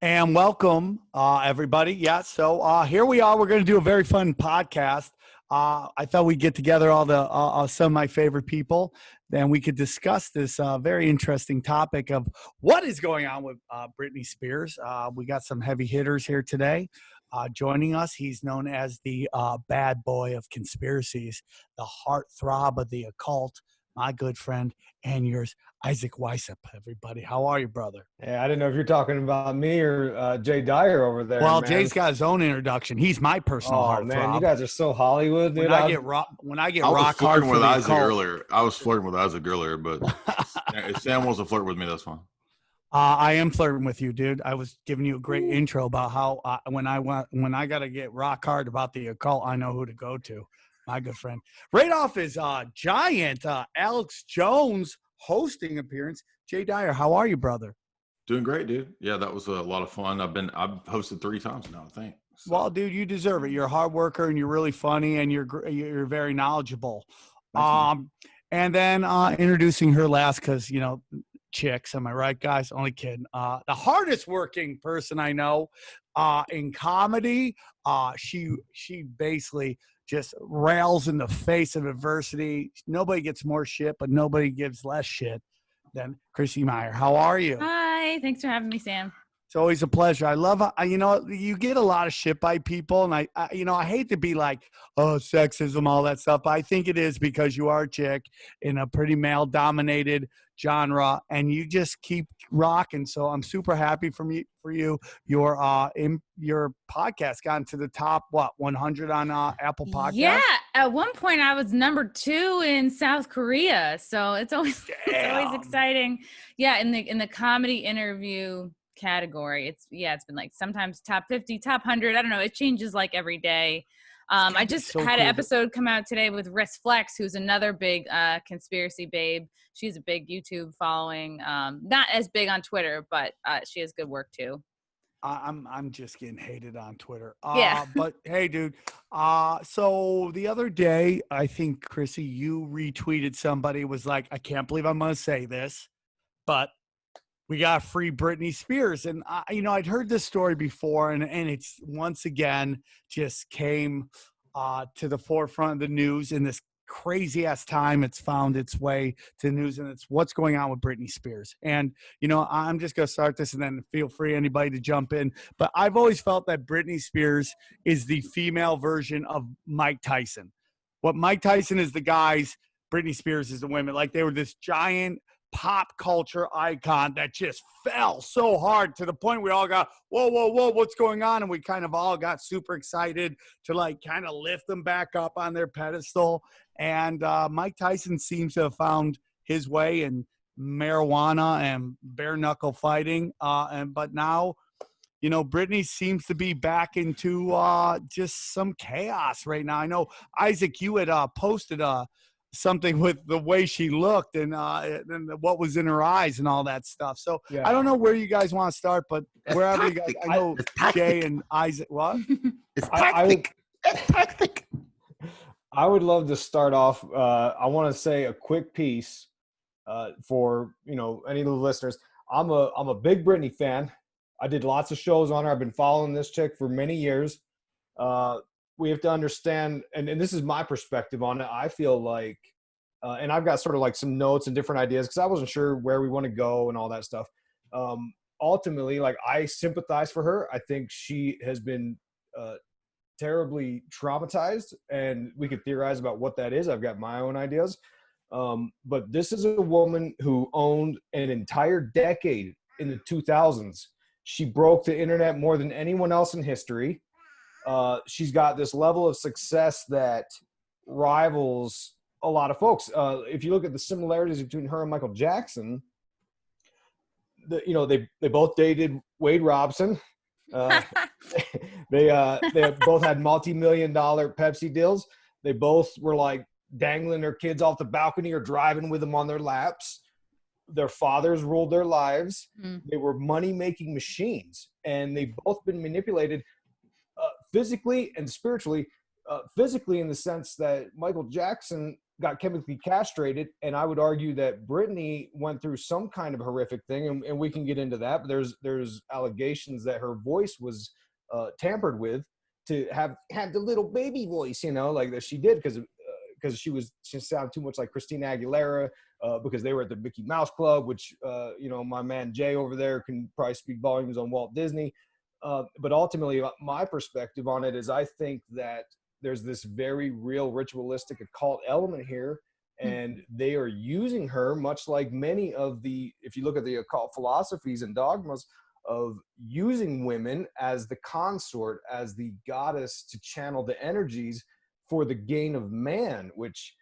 And welcome, everybody. Yeah, so here we are. We're going to do a very fun podcast. I thought we'd get together all the some of my favorite people, and we could discuss this very interesting topic of what is going on with Britney Spears. We got some heavy hitters here today. Joining us, he's known as the bad boy of conspiracies, the heartthrob of the occult, my good friend and yours, Isaac Weishaupt. Everybody, how are you, brother? Yeah, I didn't know if you're talking about me or Jay Dyer over there, Well, man. Jay's got his own introduction. He's my personal Oh man, you heartthrob. guys are so Hollywood, dude. When I get rock was hard flirting for with the Isaac occult, earlier. I was flirting with Isaac earlier, but if Sam wants to flirt with me, that's fine. I am flirting with you, dude. I was giving you a great intro about how when I got to get rock hard about the occult, I know who to go to. My good friend, right off his giant Alex Jones hosting appearance. Jay Dyer, how are you, brother? Doing great, dude. Yeah, that was a lot of fun. I've hosted 3 times now, I think. So. Well, dude, you deserve it. You're a hard worker and you're really funny and you're very knowledgeable. Thanks, And then introducing her last because chicks, am I right, guys? Only kidding. The hardest working person I know in comedy. She basically just rails in the face of adversity. Nobody gets more shit, but nobody gives less shit than Chrissie Mayr. How are you? Hi, thanks for having me, Sam. It's always a pleasure. I love, you get a lot of shit by people, and I hate to be like, oh, sexism, all that stuff. But I think it is because you are a chick in a pretty male-dominated genre, and you just keep rocking. So I'm super happy for you. Your podcast got into the top 100 on Apple Podcasts. Yeah, at one point I was number 2 in South Korea, so it's always exciting. Yeah, in the comedy interview category, it's been like sometimes top 50, top 100. I don't know. It changes like every day. I just had an episode come out today with Riss Flex, who's another big conspiracy babe. She's a big YouTube following. Not as big on Twitter, but she has good work too. I'm just getting hated on Twitter. Yeah. But hey, dude. So the other day, I think, Chrissy, you retweeted somebody was like, I can't believe I'm going to say this, but we got free Britney Spears. And, I'd heard this story before, and it's once again just came to the forefront of the news in this crazy-ass time. It's found its way to the news, and it's what's going on with Britney Spears. And, I'm just going to start this, and then feel free, anybody, to jump in. But I've always felt that Britney Spears is the female version of Mike Tyson. What Mike Tyson is the guys, Britney Spears is the women. Like, they were this giant pop culture icon that just fell so hard to the point we all got, whoa, what's going on? And we kind of all got super excited to like kind of lift them back up on their pedestal. And Mike Tyson seems to have found his way in marijuana and bare knuckle fighting. But now, Britney seems to be back into just some chaos right now. I know, Isaac, you had posted something with the way she looked and what was in her eyes and all that stuff. So yeah. I don't know where you guys want to start, but wherever you guys, I know Jay and Isaac, what? It's tactic. I would love to start off. I want to say a quick piece for, any of the listeners. I'm a big Britney fan. I did lots of shows on her. I've been following this chick for many years. We have to understand, and this is my perspective on it. I feel like, and I've got sort of like some notes and different ideas because I wasn't sure where we want to go and all that stuff. Ultimately, like, I sympathize for her. I think she has been terribly traumatized, and we could theorize about what that is. I've got my own ideas. But this is a woman who owned an entire decade in the 2000s. She broke the internet more than anyone else in history. She's got this level of success that rivals a lot of folks. If you look at the similarities between her and Michael Jackson, they both dated Wade Robson. They both had multi-million-dollar Pepsi deals. They both were like dangling their kids off the balcony or driving with them on their laps. Their fathers ruled their lives. They were money-making machines, and they've both been manipulated physically and spiritually. Physically, in the sense that Michael Jackson got chemically castrated. And I would argue that Britney went through some kind of horrific thing, and we can get into that. But there's allegations that her voice was tampered with to have the little baby voice, like that she did, because she sounded too much like Christina Aguilera, because they were at the Mickey Mouse Club, which my man Jay over there can probably speak volumes on Walt Disney. But ultimately, my perspective on it is I think that there's this very real ritualistic occult element here, and they are using her much like many of if you look at the occult philosophies and dogmas of using women as the consort, as the goddess to channel the energies for the gain of man, which,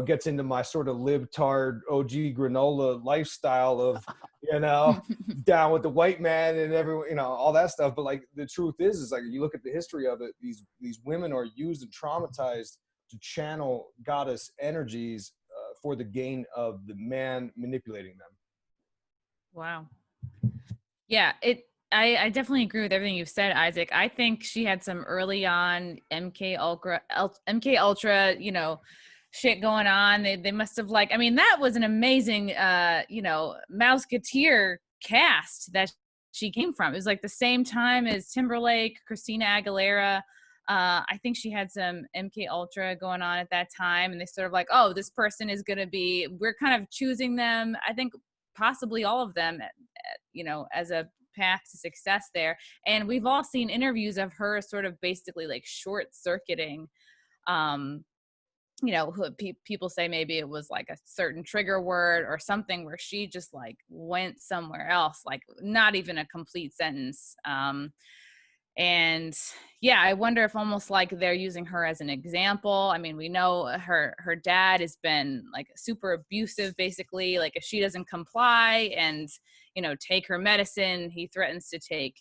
gets into my sort of libtard OG granola lifestyle of, down with the white man and everyone, all that stuff. But like the truth is like, you look at the history of it, these women are used and traumatized to channel goddess energies for the gain of the man manipulating them. Wow. Yeah, I definitely agree with everything you've said, Isaac. I think she had some early on MK Ultra, shit going on. They must have that was an amazing, Mouseketeer cast that she came from. It was like the same time as Timberlake, Christina Aguilera. I think she had some MK Ultra going on at that time, and they sort of like, oh, this person is going to be, we're kind of choosing them. I think possibly all of them, as a path to success there. And we've all seen interviews of her sort of basically like short circuiting, people say maybe it was like a certain trigger word or something where she just like went somewhere else, like not even a complete sentence. And yeah, I wonder if almost like they're using her as an example. I mean, we know her dad has been like super abusive, basically. Like if she doesn't comply and, take her medicine, he threatens to take,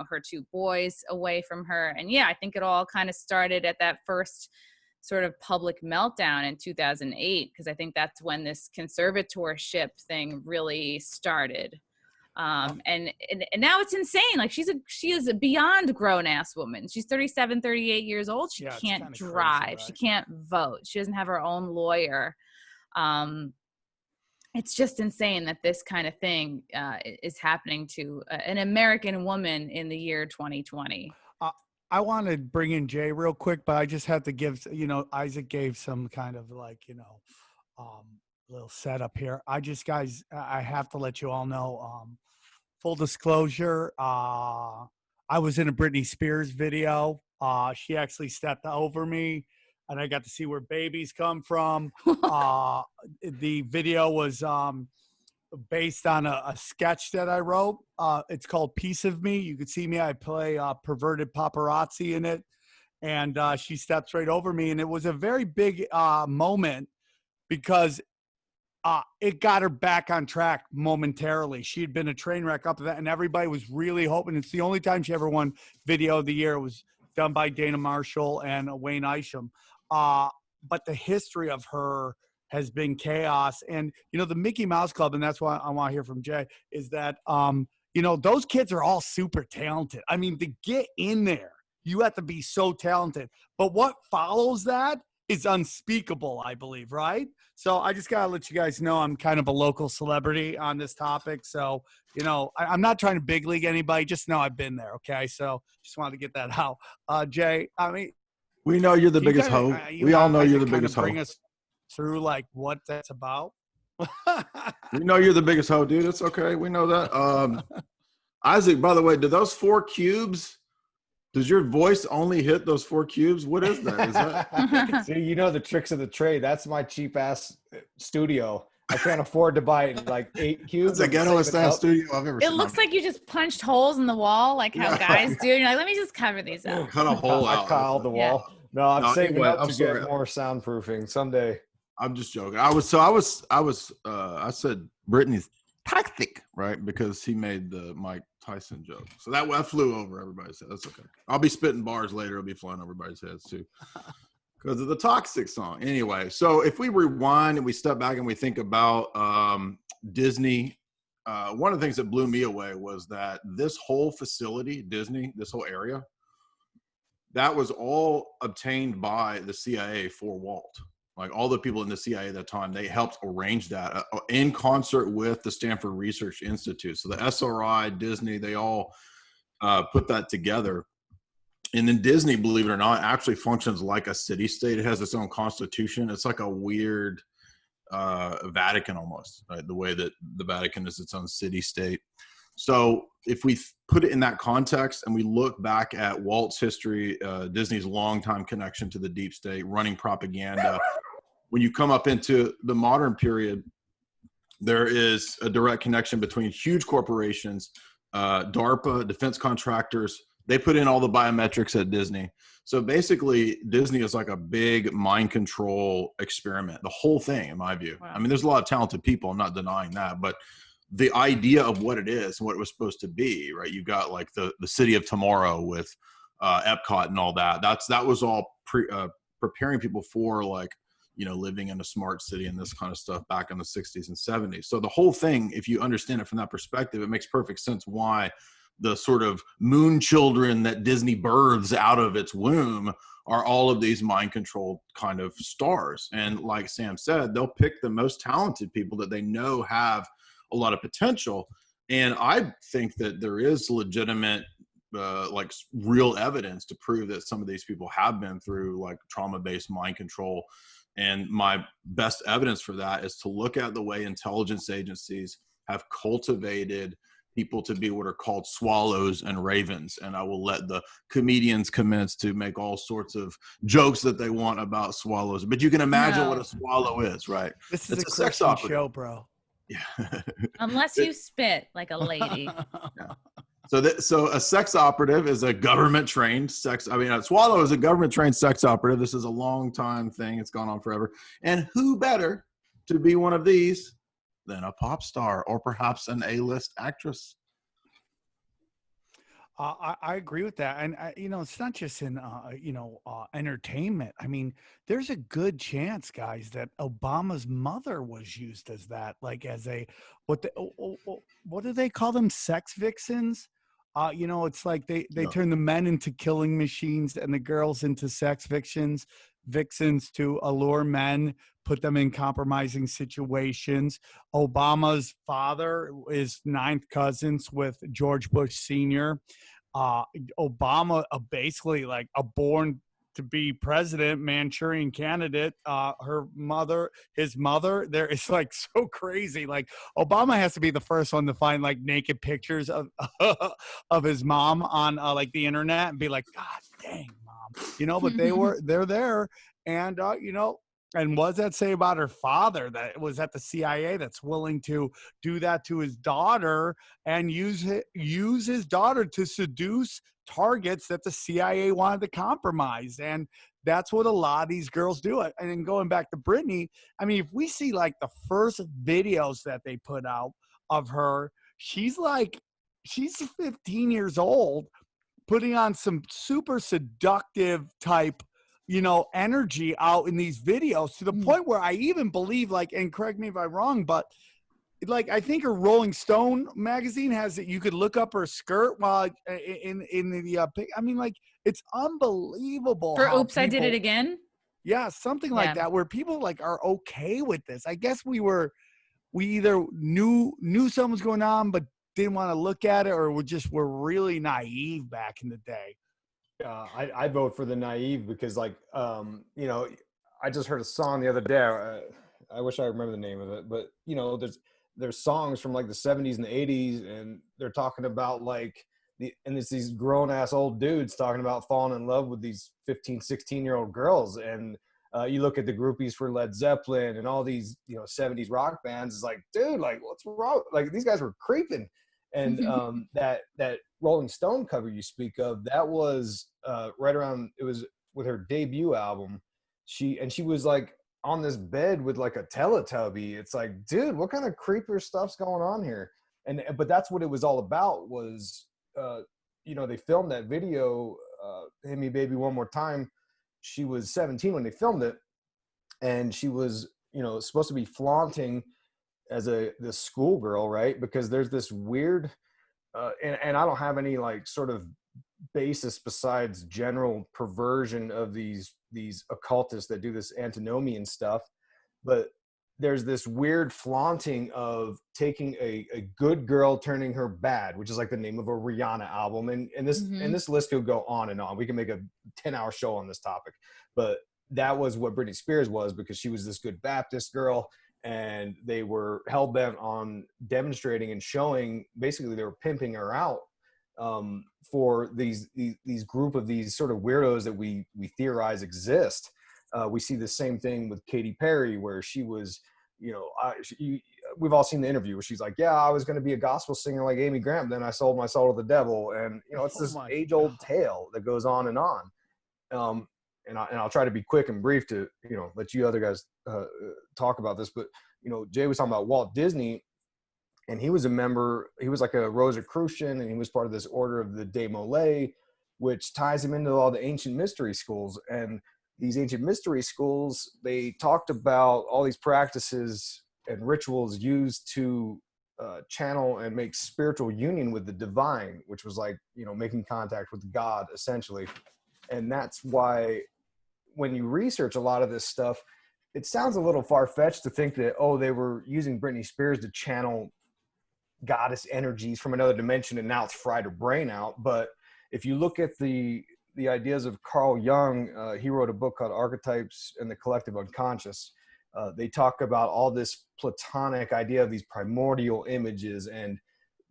her 2 boys away from her. And yeah, I think it all kind of started at that first sort of public meltdown in 2008, because I think that's when this conservatorship thing really started. And now it's insane. Like she is a beyond grown ass woman. She's 37, 38 years old. She can't drive. Crazy, right? She can't vote. She doesn't have her own lawyer. It's just insane that this kind of thing is happening to an American woman in the year 2020. I want to bring in Jay real quick, but I just have to give, Isaac gave some kind of like, little setup here. Guys, I have to let you all know, full disclosure, I was in a Britney Spears video. She actually stepped over me, and I got to see where babies come from. The video was based on a sketch that I wrote. It's called Piece of Me. You could see me. I play perverted paparazzi in it. And she steps right over me. And it was a very big moment because it got her back on track momentarily. She had been a train wreck up to that, and everybody was really hoping. It's the only time she ever won Video of the Year. It was done by Dana Marshall and Wayne Isham. But the history of her has been chaos. And, the Mickey Mouse Club, and that's why I want to hear from Jay, is that, those kids are all super talented. I mean, to get in there, you have to be so talented. But what follows that is unspeakable, I believe, right? So I just got to let you guys know I'm kind of a local celebrity on this topic. So, I'm not trying to big league anybody. Just know I've been there, okay? So just wanted to get that out. Jay, I mean. We know you're the biggest hoe. We all know you're the biggest hoe. Bring us through, like, what that's about. We know you're the biggest hoe, dude. It's okay. We know that. Isaac, by the way, do those 4 cubes, does your voice only hit those 4 cubes? What is that? Is that? See, the tricks of the trade. That's my cheap ass studio. I can't afford to buy like 8 cubes. It's the ghettoest ass studio I've ever seen. It looks like you just punched holes in the wall, like how guys do. You're like, let me just cover these up. Cut a hole out. I tiled the wall. No, I'm saving up to get more soundproofing someday. I'm just joking. I said Britney's tactic, right? Because he made the Mike Tyson joke. So that flew over everybody's head. That's okay. I'll be spitting bars later. It'll be flying over everybody's heads too. Because of the Toxic song. Anyway, so if we rewind and we step back and we think about Disney, one of the things that blew me away was that this whole facility, Disney, this whole area, that was all obtained by the CIA for Walt. Like all the people in the CIA at that time, they helped arrange that in concert with the Stanford Research Institute. So the SRI, Disney, they all put that together. And then Disney, believe it or not, actually functions like a city state. It has its own constitution. It's like a weird Vatican almost, right? The way that the Vatican is its own city state. So if we put it in that context and we look back at Walt's history, Disney's longtime connection to the deep state, running propaganda, when you come up into the modern period, there is a direct connection between huge corporations, DARPA, defense contractors. They put in all the biometrics at Disney. So basically, Disney is like a big mind control experiment, the whole thing, in my view. Wow. I mean, there's a lot of talented people. I'm not denying that. But the idea of what it is and what it was supposed to be, right? You got like the city of tomorrow with Epcot and all that. That was all preparing people for like, you know, living in a smart city and this kind of stuff back in the 60s and 70s. So the whole thing, if you understand it from that perspective, it makes perfect sense why the sort of moon children that Disney births out of its womb are all of these mind controlled kind of stars. And like Sam said, they'll pick the most talented people that they know have a lot of potential. And I think that there is legitimate like real evidence to prove that some of these people have been through like trauma-based mind control. And my best evidence for that is to look at the way intelligence agencies have cultivated people to be what are called swallows and ravens. And I will let the comedians commence to make all sorts of jokes that they want about swallows. But you can imagine what a swallow is, right? This is a sex opera show, bro. Yeah. Unless you spit like a lady. Yeah. So a sex operative is a government-trained sex. I mean, a swallow is a government-trained sex operative. This is a long-time thing. It's gone on forever. And who better to be one of these than a pop star or perhaps an A-list actress? I agree with that. And, you know, it's not just in, entertainment. I mean, there's a good chance, guys, that Obama's mother was used as that, like as a, what do they call them? Sex vixens? You know, it's like they turn the men into killing machines and the girls into sex vixens to allure men, put them in compromising situations. Obama's father is ninth cousins with George Bush Sr. Obama, basically like a born to be president Manchurian candidate. His mother, there is like so crazy. Like Obama has to be the first one to find like naked pictures of of his mom on like the internet and be like, God dang, mom, you know. But they're there, and you know. And what does that say about her father that was at the CIA that's willing to do that to his daughter and use his daughter to seduce targets that the CIA wanted to compromise? And that's what a lot of these girls do. And then going back to Britney, I mean, if we see like the first videos that they put out of her, she's 15 years old, putting on some super seductive type, you know, energy out in these videos to the point where I even believe, like, and correct me if I'm wrong, but like, I think her Rolling Stone magazine has it. You could look up her skirt while in the I mean, like, it's unbelievable. For Oops, I Did It Again. Yeah, something like that, where people like are okay with this. I guess we either knew something was going on, but didn't want to look at it, or were really naive back in the day. I vote for the naive because, like, you know, I just heard a song the other day. I wish I remember the name of it, but you know, there's songs from like the 70s and the 80s, and they're talking about like and it's these grown ass old dudes talking about falling in love with these 15, 16-year-old girls. And you look at the groupies for Led Zeppelin and all these, you know, 70s rock bands. It's like, dude, like, what's wrong? Like, these guys were creeping. And that Rolling Stone cover you speak of, that was right around, it was with her debut album. She was like on this bed with like a Teletubby. It's like, dude, what kind of creeper stuff's going on here? But that's what it was all about was, you know, they filmed that video, Hit Me Baby One More Time. She was 17 when they filmed it. And she was, you know, supposed to be flaunting as this schoolgirl, right? Because there's this weird, and I don't have any like sort of basis besides general perversion of these these occultists that do this antinomian stuff, but there's this weird flaunting of taking a good girl turning her bad, which is like the name of a Rihanna album. And this list could go on and on. We can make a 10-hour show on this topic, but that was what Britney Spears was, because she was this good Baptist girl, and they were hell-bent on demonstrating and showing, basically they were pimping her out for these group of these sort of weirdos that we theorize exist. We see the same thing with Katy Perry, where she was, we've all seen the interview where she's like, yeah, I was going to be a gospel singer like Amy Grant, then I sold my soul to the devil. And, it's this age-old tale that goes on and on. And I'll try to be quick and brief to, let you other guys talk about this. But, Jay was talking about Walt Disney, and he was a member, he was like a Rosicrucian, and he was part of this order of the De Molay, which ties him into all the ancient mystery schools. And these ancient mystery schools, they talked about all these practices and rituals used to channel and make spiritual union with the divine, which was like, making contact with God, essentially. And that's why when you research a lot of this stuff, it sounds a little far-fetched to think that, they were using Britney Spears to channel goddess energies from another dimension, and now it's fried her brain out. But if you look at the ideas of Carl Jung, he wrote a book called Archetypes and the Collective Unconscious. They talk about all this Platonic idea of these primordial images and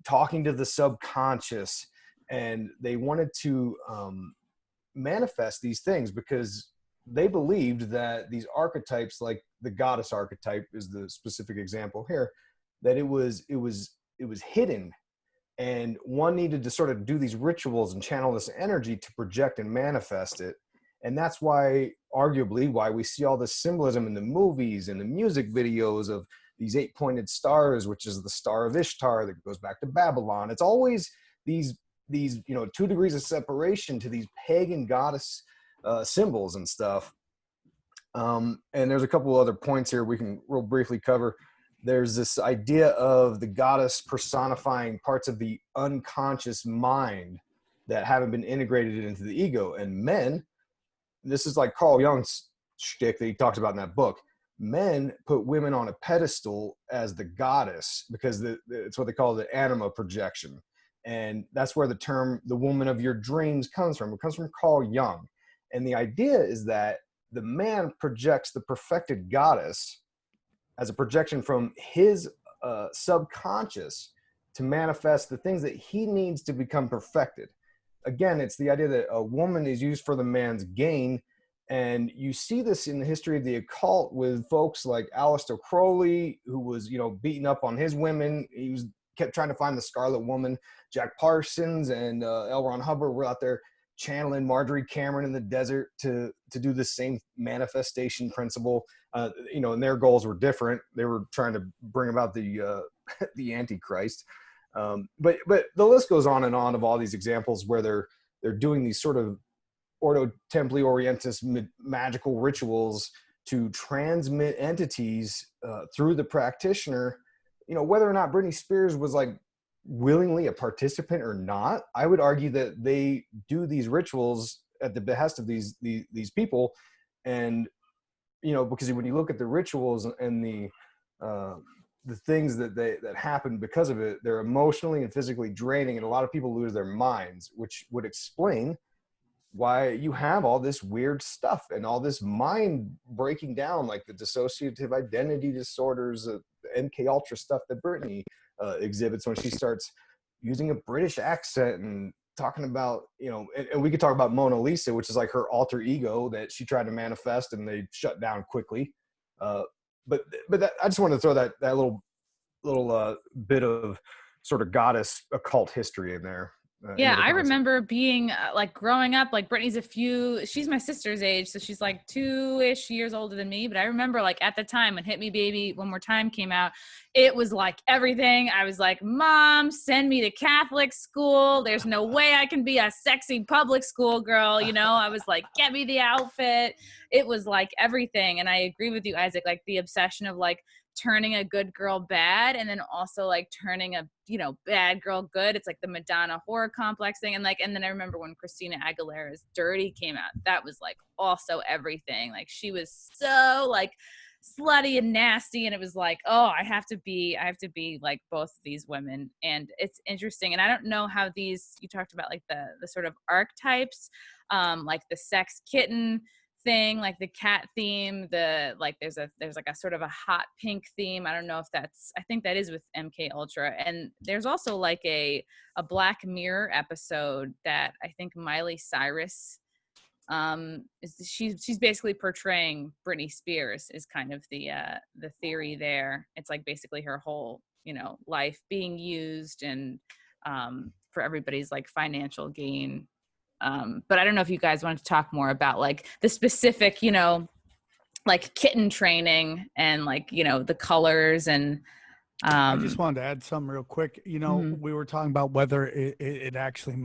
talking to the subconscious. And they wanted to manifest these things because they believed that these archetypes, like the goddess archetype is the specific example here, that it was hidden. And one needed to sort of do these rituals and channel this energy to project and manifest it. And that's why, arguably, why we see all this symbolism in the movies and the music videos of these 8-pointed stars, which is the Star of Ishtar that goes back to Babylon. It's always these 2 degrees of separation to these pagan goddess symbols and stuff. And there's a couple other points here we can real briefly cover. There's this idea of the goddess personifying parts of the unconscious mind that haven't been integrated into the ego. And men, this is like Carl Jung's shtick that he talks about in that book. Men put women on a pedestal as the goddess because it's what they call the anima projection. And that's where the term, the woman of your dreams, comes from. It comes from Carl Jung. And the idea is that the man projects the perfected goddess as a projection from his subconscious to manifest the things that he needs to become perfected. Again, it's the idea that a woman is used for the man's gain. And you see this in the history of the occult with folks like Aleister Crowley, who was, beating up on his women. He kept trying to find the Scarlet Woman. Jack Parsons and L. Ron Hubbard were out there channeling Marjorie Cameron in the desert to do the same manifestation principle. And their goals were different. They were trying to bring about the Antichrist. But the list goes on and on of all these examples where they're doing these sort of Ordo Templi Orientis magical rituals to transmit entities through the practitioner. Whether or not Britney Spears was like willingly a participant or not, I would argue that they do these rituals at the behest of these people. And because when you look at the rituals and the things that happen because of it, they're emotionally and physically draining, and a lot of people lose their minds, which would explain why you have all this weird stuff and all this mind breaking down, like the dissociative identity disorders, MK Ultra stuff that Britney exhibits when she starts using a British accent and talking about, and we could talk about Mona Lisa, which is like her alter ego that she tried to manifest and they shut down quickly. But I just wanted to throw that little bit of sort of goddess occult history in there. Yeah, I remember being like growing up, like she's my sister's age, so she's like 2-ish years older than me. But I remember like at the time when Hit Me Baby One More Time came out, it was like everything. I was like, Mom, send me to Catholic school. There's no way I can be a sexy public school girl. I was like, get me the outfit. It was like everything. And I agree with you, Isaac, like the obsession of like turning a good girl bad and then also like turning a, you know, bad girl good. It's like the Madonna horror complex thing. And like, and then I remember when Christina Aguilera's Dirty came out, that was like also everything. Like she was so like slutty and nasty, and it was like, oh, I have to be like both of these women. And it's interesting, and I don't know how these, you talked about like the sort of archetypes, like the sex kitten thing, like the cat theme, the like there's like a sort of a hot pink theme. I don't know if that's, I think that is with MK Ultra. And there's also like a Black Mirror episode that I think Miley Cyrus she's basically portraying Britney Spears is kind of the theory there. It's like basically her whole, you know, life being used and for everybody's like financial gain. But I don't know if you guys wanted to talk more about like the specific, you know, like kitten training and like, you know, the colors and I just wanted to add something real quick. You know, we were talking about whether it actually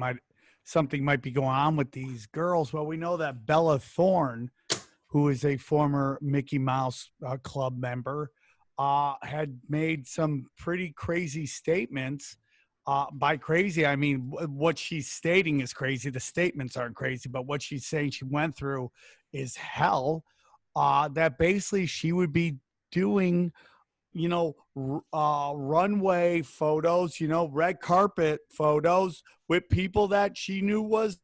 something might be going on with these girls. Well, we know that Bella Thorne, who is a former Mickey Mouse Club member, had made some pretty crazy statements. By crazy, I mean, what she's stating is crazy. The statements aren't crazy, but what she's saying she went through is hell. That basically she would be doing, you know, runway photos, you know, red carpet photos with people that she knew was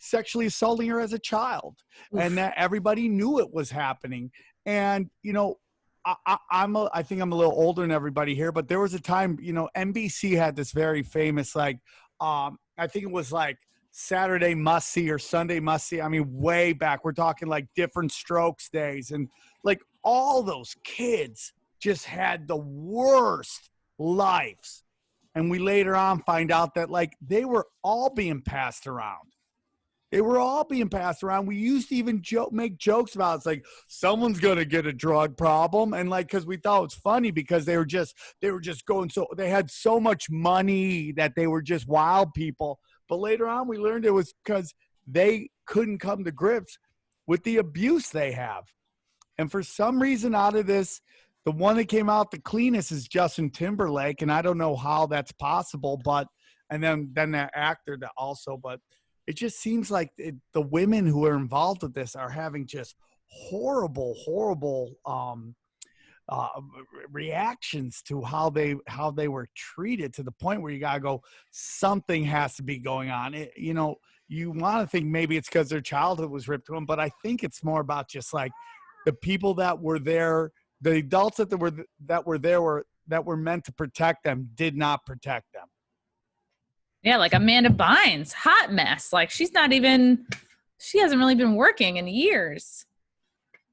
sexually assaulting her as a child. Oof. And that everybody knew it was happening. And, you know, I think I'm a little older than everybody here, but there was a time, you know, NBC had this very famous, like, I think it was like Saturday Must See or Sunday Must See. I mean, way back, we're talking like Different Strokes days. And like all those kids just had the worst lives. And we later on find out that like they were all being passed around. They were all being passed around. We used to even make jokes about it. It's like someone's going to get a drug problem. And like, cause we thought it was funny because they were just going, so they had so much money that they were just wild people. But later on we learned it was because they couldn't come to grips with the abuse they have. And for some reason out of this, the one that came out the cleanest is Justin Timberlake, and I don't know how that's possible. But and then that actor that also, but it just seems like the women who are involved with this are having just horrible reactions to how they were treated, to the point where you gotta go, something has to be going on. You know, you want to think maybe it's because their childhood was ripped to them, but I think it's more about just like the people that were there. The adults that were meant to protect them did not protect them. Yeah, like Amanda Bynes, hot mess. Like she hasn't really been working in years.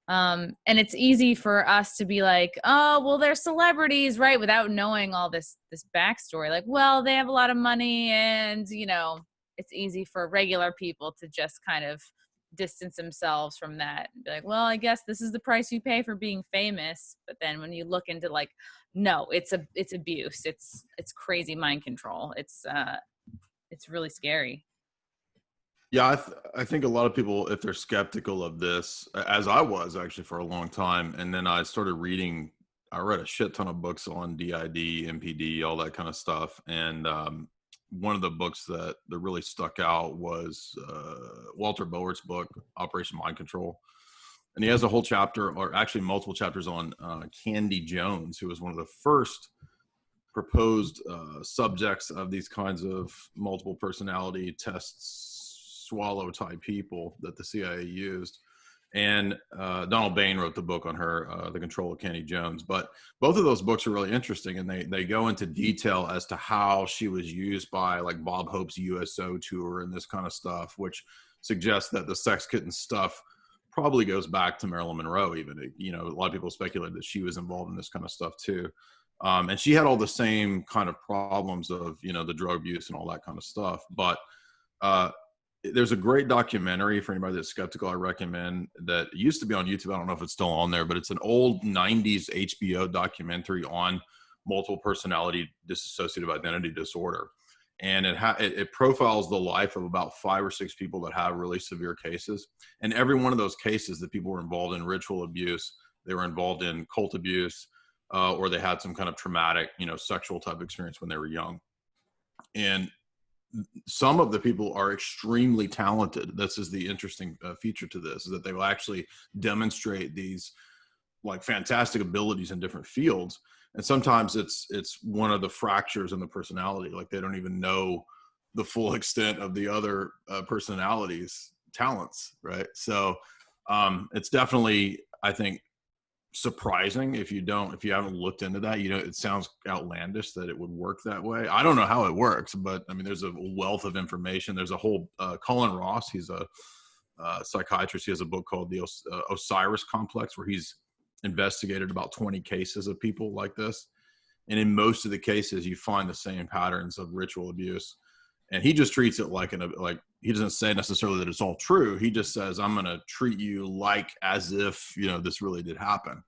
And it's easy for us to be like, oh, well, they're celebrities, right? Without knowing all this backstory. Like, well, they have a lot of money, and you know, it's easy for regular people to just kind of distance themselves from that and be like, well, I guess this is the price you pay for being famous. But then when you look into like, no, it's abuse. It's crazy mind control. It's really scary. Yeah, I think a lot of people, if they're skeptical of this, as I was actually for a long time, and then I started reading, I read a shit ton of books on DID, MPD, all that kind of stuff. And one of the books that really stuck out was Walter Bowert's book, Operation Mind Control. And he has a whole chapter, or actually multiple chapters, on Candy Jones, who was one of the first proposed subjects of these kinds of multiple personality tests, swallow type people that the CIA used. And Donald Bain wrote the book on her, The Control of Candy Jones. But both of those books are really interesting, and they go into detail as to how she was used by like Bob Hope's USO tour and this kind of stuff, which suggests that the sex kitten stuff probably goes back to Marilyn Monroe even. You know, a lot of people speculate that she was involved in this kind of stuff too. And she had all the same kind of problems of, you know, the drug abuse and all that kind of stuff. But there's a great documentary for anybody that's skeptical. I recommend that. It used to be on YouTube. I don't know if it's still on there, but it's an old 90s HBO documentary on multiple personality dissociative identity disorder. And it profiles the life of about 5 or 6 people that have really severe cases. And every one of those cases, that people were involved in ritual abuse, they were involved in cult abuse, or they had some kind of traumatic, sexual type experience when they were young. And some of the people are extremely talented. This is the interesting feature to this, is that they will actually demonstrate these like fantastic abilities in different fields. And sometimes it's one of the fractures in the personality. Like they don't even know the full extent of the other personalities' talents, right? So it's definitely, I think, surprising if you haven't looked into that. It sounds outlandish that it would work that way. I don't know how it works, but I mean, there's a wealth of information. There's a whole Colin Ross, he's a psychiatrist. He has a book called the Osiris Complex, where he's investigated about 20 cases of people like this, and in most of the cases you find the same patterns of ritual abuse. And he just treats it like he doesn't say necessarily that it's all true. He just says, I'm going to treat you like as if, this really did happen.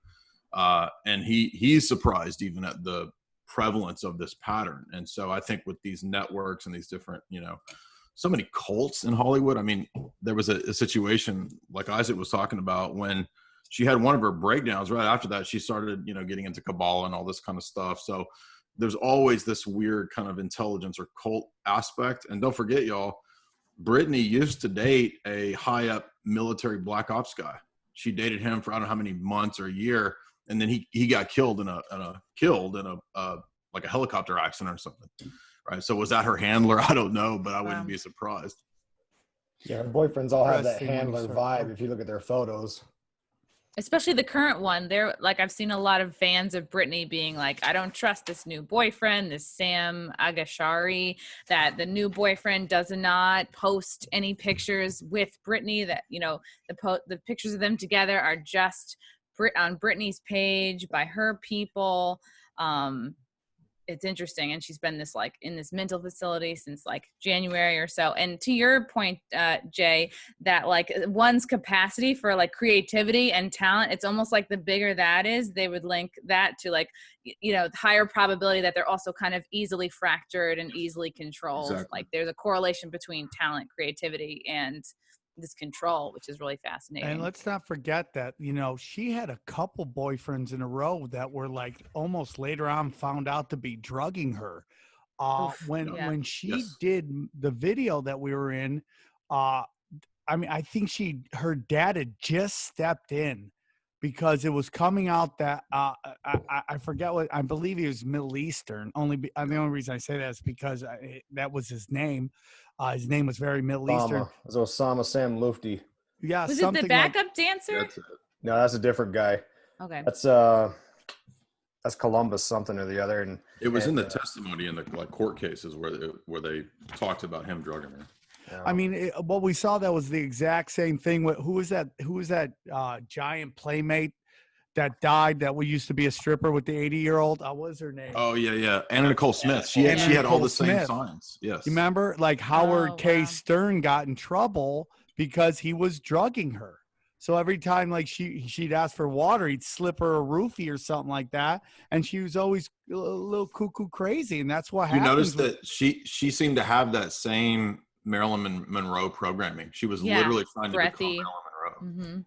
And he's surprised even at the prevalence of this pattern. And so I think with these networks and these different, so many cults in Hollywood. I mean, there was a situation like Isaac was talking about when she had one of her breakdowns. Right after that, she started, getting into Kabbalah and all this kind of stuff. So there's always this weird kind of intelligence or cult aspect. And don't forget, y'all, Britney used to date a high up military black ops guy. She dated him for I don't know how many months or a year, and then he got killed in a like a helicopter accident or something. Right. So was that her handler? I don't know, but I wouldn't be surprised. Yeah, her boyfriends all have that handler vibe if you look at their photos. Especially the current one. They're like, I've seen a lot of fans of Britney being like, I don't trust this new boyfriend, this Sam Agashari, that the new boyfriend does not post any pictures with Britney, that, the pictures of them together are just on Britney's page by her people. It's interesting. And she's been in this mental facility since like January or so. And to your point, Jay, that like one's capacity for like creativity and talent, it's almost like the bigger that is, they would link that to like, higher probability that they're also kind of easily fractured and easily controlled. Exactly. Like there's a correlation between talent, creativity, and this control, which is really fascinating. And let's not forget that, she had a couple boyfriends in a row that were like almost later on found out to be drugging her. When she did the video that we were in, I think her dad had just stepped in because it was coming out that I forget what, I believe he was Middle Eastern. The only reason I say that is because that was his name. His name was very Middle Eastern. It was Osama Sam Lufti. Yeah, was it the backup dancer? That's it. No, that's a different guy. Okay. That's Columbus something or the other. And it was in the testimony in the court cases where they talked about him drugging her. Yeah. I mean, what we saw, that was the exact same thing. Who was that giant playmate that died that we used to be a stripper with the 80-year-old? What was her name? Oh, yeah. Anna Nicole Smith. She had all the same signs. Yes. You remember, like Howard K. Stern got in trouble because he was drugging her. So every time like she'd ask for water, he'd slip her a roofie or something like that. And she was always a little cuckoo crazy. And that's what happened. You noticed that she seemed to have that same Marilyn Monroe programming. She was literally trying to become Marilyn Monroe. Mm-hmm.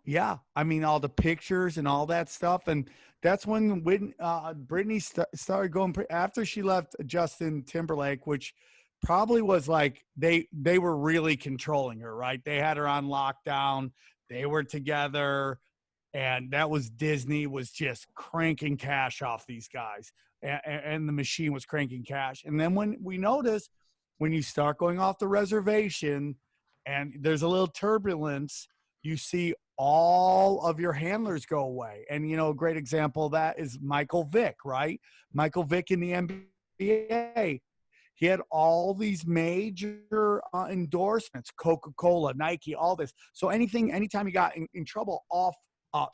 Yeah, I mean, all the pictures and all that stuff. And that's when Britney started going, after she left Justin Timberlake, which probably was like they were really controlling her, right? They had her on lockdown. They were together. And that was Disney was just cranking cash off these guys. And the machine was cranking cash. And then when we notice, when you start going off the reservation and there's a little turbulence, you see all of your handlers go away. And, a great example of that is Michael Vick, right? Michael Vick in the NBA. He had all these major endorsements, Coca-Cola, Nike, all this. So anytime he got in trouble off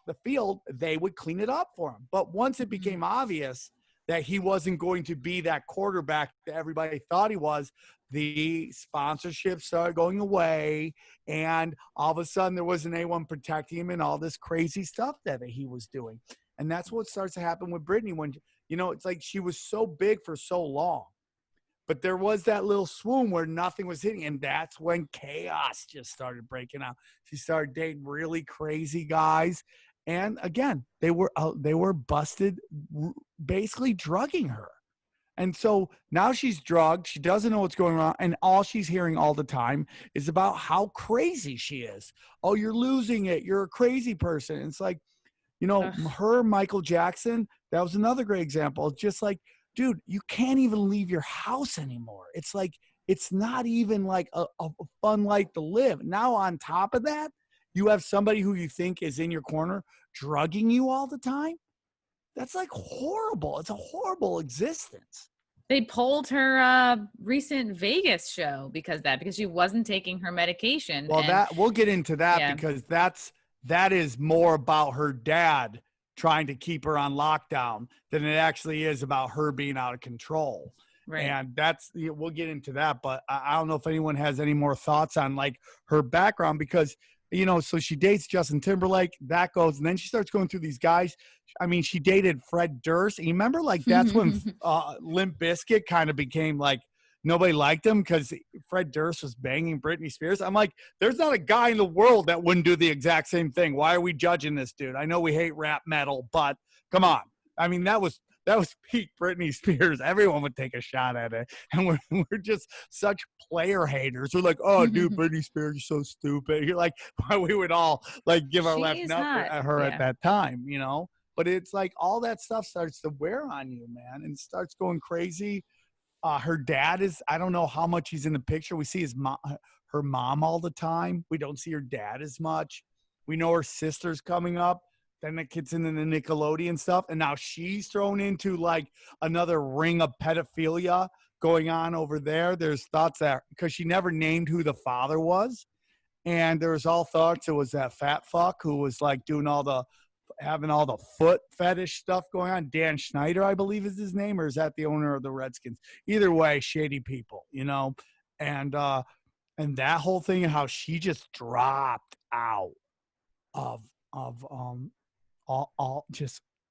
the field, they would clean it up for him. But once it became obvious that he wasn't going to be that quarterback that everybody thought he was, the sponsorship started going away, and all of a sudden there wasn't anyone protecting him and all this crazy stuff that he was doing. And that's what starts to happen with Britney when, it's like she was so big for so long, but there was that little swoon where nothing was hitting, and that's when chaos just started breaking out. She started dating really crazy guys, And again, they were busted basically drugging her. And so now she's drugged. She doesn't know what's going on. And all she's hearing all the time is about how crazy she is. Oh, you're losing it. You're a crazy person. It's like, her, Michael Jackson, that was another great example. It's just like, dude, you can't even leave your house anymore. It's like, it's not even like a fun life to live. Now, on top of that, you have somebody who you think is in your corner drugging you all the time. That's like horrible. It's a horrible existence. They pulled her recent Vegas show because she wasn't taking her medication. Well, we'll get into that because that is more about her dad trying to keep her on lockdown than it actually is about her being out of control. Right. And we'll get into that, but I don't know if anyone has any more thoughts on like her background because, so she dates Justin Timberlake, that goes, and then she starts going through these guys. I mean, she dated Fred Durst. And you remember like that's when Limp Bizkit kind of became like, nobody liked him because Fred Durst was banging Britney Spears. I'm like, there's not a guy in the world that wouldn't do the exact same thing. Why are we judging this dude? I know we hate rap metal, but come on. I mean, that was peak Britney Spears. Everyone would take a shot at it. And we're just such player haters. We're like, oh, dude, Britney Spears is so stupid. You're like, why we would all like give our left nut at her at that time, But it's like all that stuff starts to wear on you, man, and starts going crazy. Her dad is, I don't know how much he's in the picture. We see her mom all the time. We don't see her dad as much. We know her sister's coming up. Then the kid's into the Nickelodeon stuff. And now she's thrown into like another ring of pedophilia going on over there. There's thoughts that because she never named who the father was. And there was all thoughts it was that fat fuck who was like having all the foot fetish stuff going on. Dan Schneider, I believe is his name, or is that the owner of the Redskins? Either way, shady people, and that whole thing and how she just dropped out of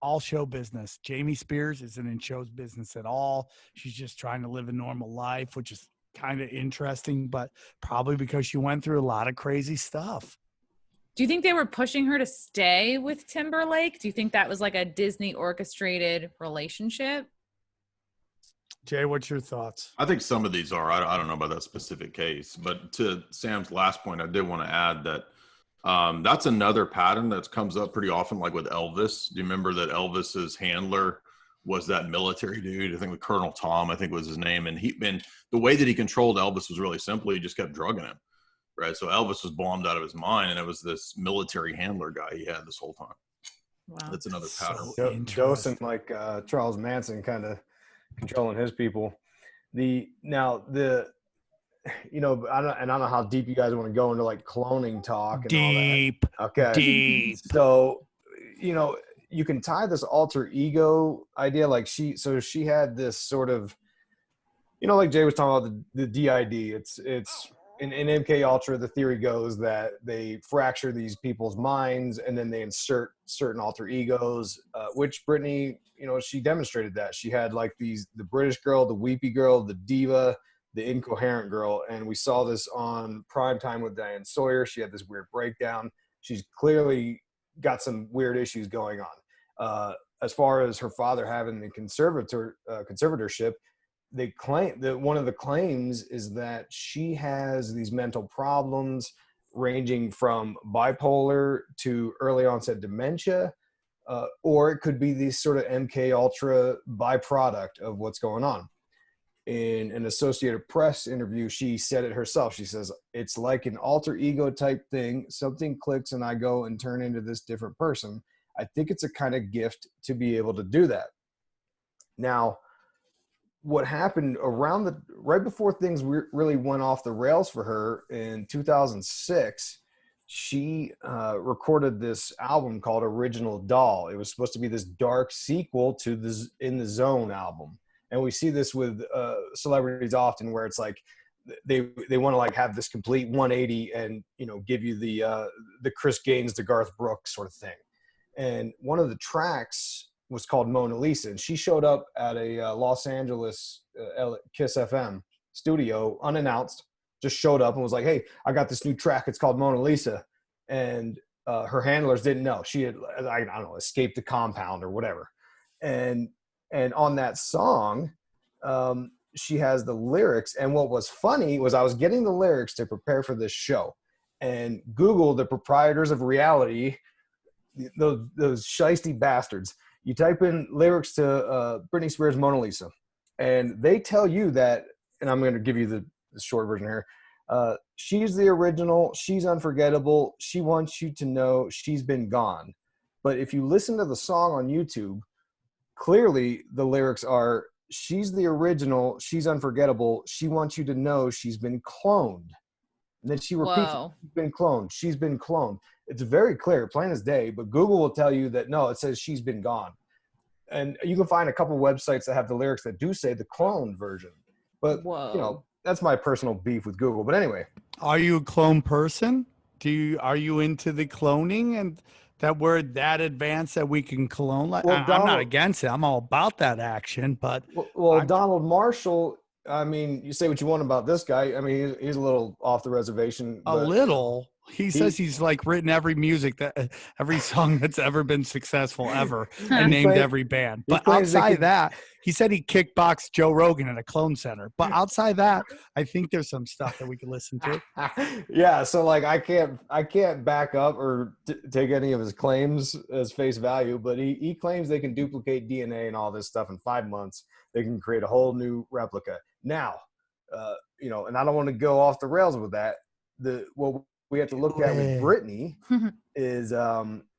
all show business. Jamie Spears isn't in show business at all. She's just trying to live a normal life, which is kind of interesting, but probably because she went through a lot of crazy stuff. Do you think they were pushing her to stay with Timberlake? Do you think that was like a Disney orchestrated relationship? Jay, what's your thoughts? I think some of these are. I don't know about that specific case, but to Sam's last point, I did want to add that that's another pattern that comes up pretty often, like with Elvis. Do you remember that Elvis's handler was that military dude? I think with Colonel Tom, I think was his name. And the way that he controlled Elvis was really simple. He just kept drugging him, right? So Elvis was bombed out of his mind, and it was this military handler guy he had this whole time. Wow. That's another pattern. Dosing like Charles Manson, kind of controlling his people. I don't know how deep you guys want to go into like cloning talk and deep, all that. Okay. Deep. So, you can tie this alter ego idea. Like she had this sort of, like Jay was talking about the DID. It's in MK Ultra, the theory goes that they fracture these people's minds and then they insert certain alter egos, which Britney, she demonstrated that. She had like the British girl, the weepy girl, the diva, the incoherent girl. And we saw this on Primetime with Diane Sawyer. She had this weird breakdown. She's clearly got some weird issues going on. As far as her father having the conservatorship, they claim that one of the claims is that she has these mental problems ranging from bipolar to early onset dementia, or it could be these sort of MK Ultra byproduct of what's going on. In an Associated Press interview, she said it herself. She says, it's like an alter ego type thing. Something clicks and I go and turn into this different person. I think it's a kind of gift to be able to do that. Now, what happened right before things really went off the rails for her in 2006, she recorded this album called Original Doll. It was supposed to be this dark sequel to the In the Zone album. And we see this with celebrities often where it's like they want to like have this complete 180 and, give you the Chris Gaines, the Garth Brooks sort of thing. And one of the tracks was called Mona Lisa. And she showed up at a Los Angeles Kiss FM studio unannounced, just showed up and was like, hey, I got this new track. It's called Mona Lisa. And her handlers didn't know. She had, I don't know, escaped the compound or whatever. And on that song, she has the lyrics. And what was funny was I was getting the lyrics to prepare for this show, and Google, the proprietors of reality, those shiesty bastards. You type in lyrics to Britney Spears' Mona Lisa, and they tell you that, and I'm going to give you the short version here. She's the original. She's unforgettable. She wants you to know she's been gone. But if you listen to the song on YouTube, clearly the lyrics are, she's the original. She's unforgettable. She wants you to know she's been cloned. And then she repeats, she's been cloned. She's been cloned. It's very clear, plain as day, but Google will tell you that no, it says she's been gone. And you can find a couple websites that have the lyrics that do say the cloned version. But, you know, that's my personal beef with Google. But anyway. Are you a clone person? Are you into the cloning and that we're that advanced that we can clone? Like, I'm not against it. I'm all about that action, but. Well, Donald Marshall, I mean, you say what you want about this guy. I mean, he's a little off the reservation. A little. He says he's like written every song that's ever been successful ever and named every band. But outside that, he said he kickboxed Joe Rogan at a clone center. But outside that, I think there's some stuff that we can listen to. Yeah. So like, I can't back up or take any of his claims as face value, but he claims they can duplicate DNA and all this stuff in 5 months. They can create a whole new replica. Now, you know, and I don't want to go off the rails with that. What we have to look at with Britney is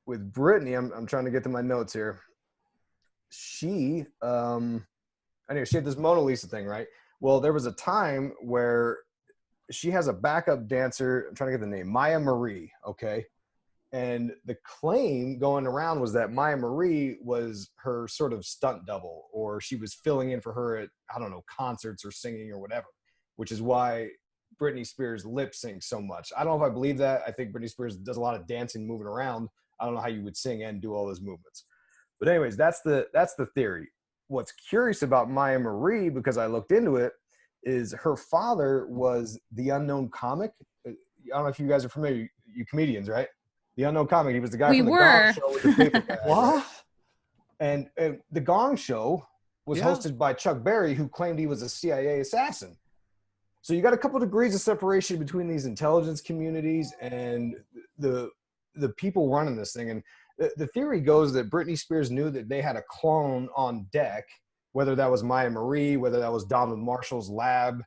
with Britney. I'm trying to get to my notes here. She anyway, she had this Mona Lisa thing, right? Well, there was a time where she has a backup dancer. I'm trying to get the name, Maya Marie. Okay. And the claim going around was that Maya Marie was her sort of stunt double, or she was filling in for her at, I don't know, concerts or singing or whatever, which is why Britney Spears lip syncs so much. I don't know if I believe that. I think Britney Spears does a lot of dancing, moving around. I don't know how you would sing and do all those movements. But anyways, that's the theory. What's curious about Maya Marie, because I looked into it, is her father was the Unknown Comic. I don't know if you guys are familiar, you comedians, right? The Unknown Comic. He was the guy from the Gong Show with the paper bag. What? And the Gong Show was hosted by Chuck Berry, who claimed he was a CIA assassin. So you got a couple degrees of separation between these intelligence communities and the people running this thing. And the theory goes that Britney Spears knew that they had a clone on deck, whether that was Maya Marie, whether that was Donald Marshall's lab,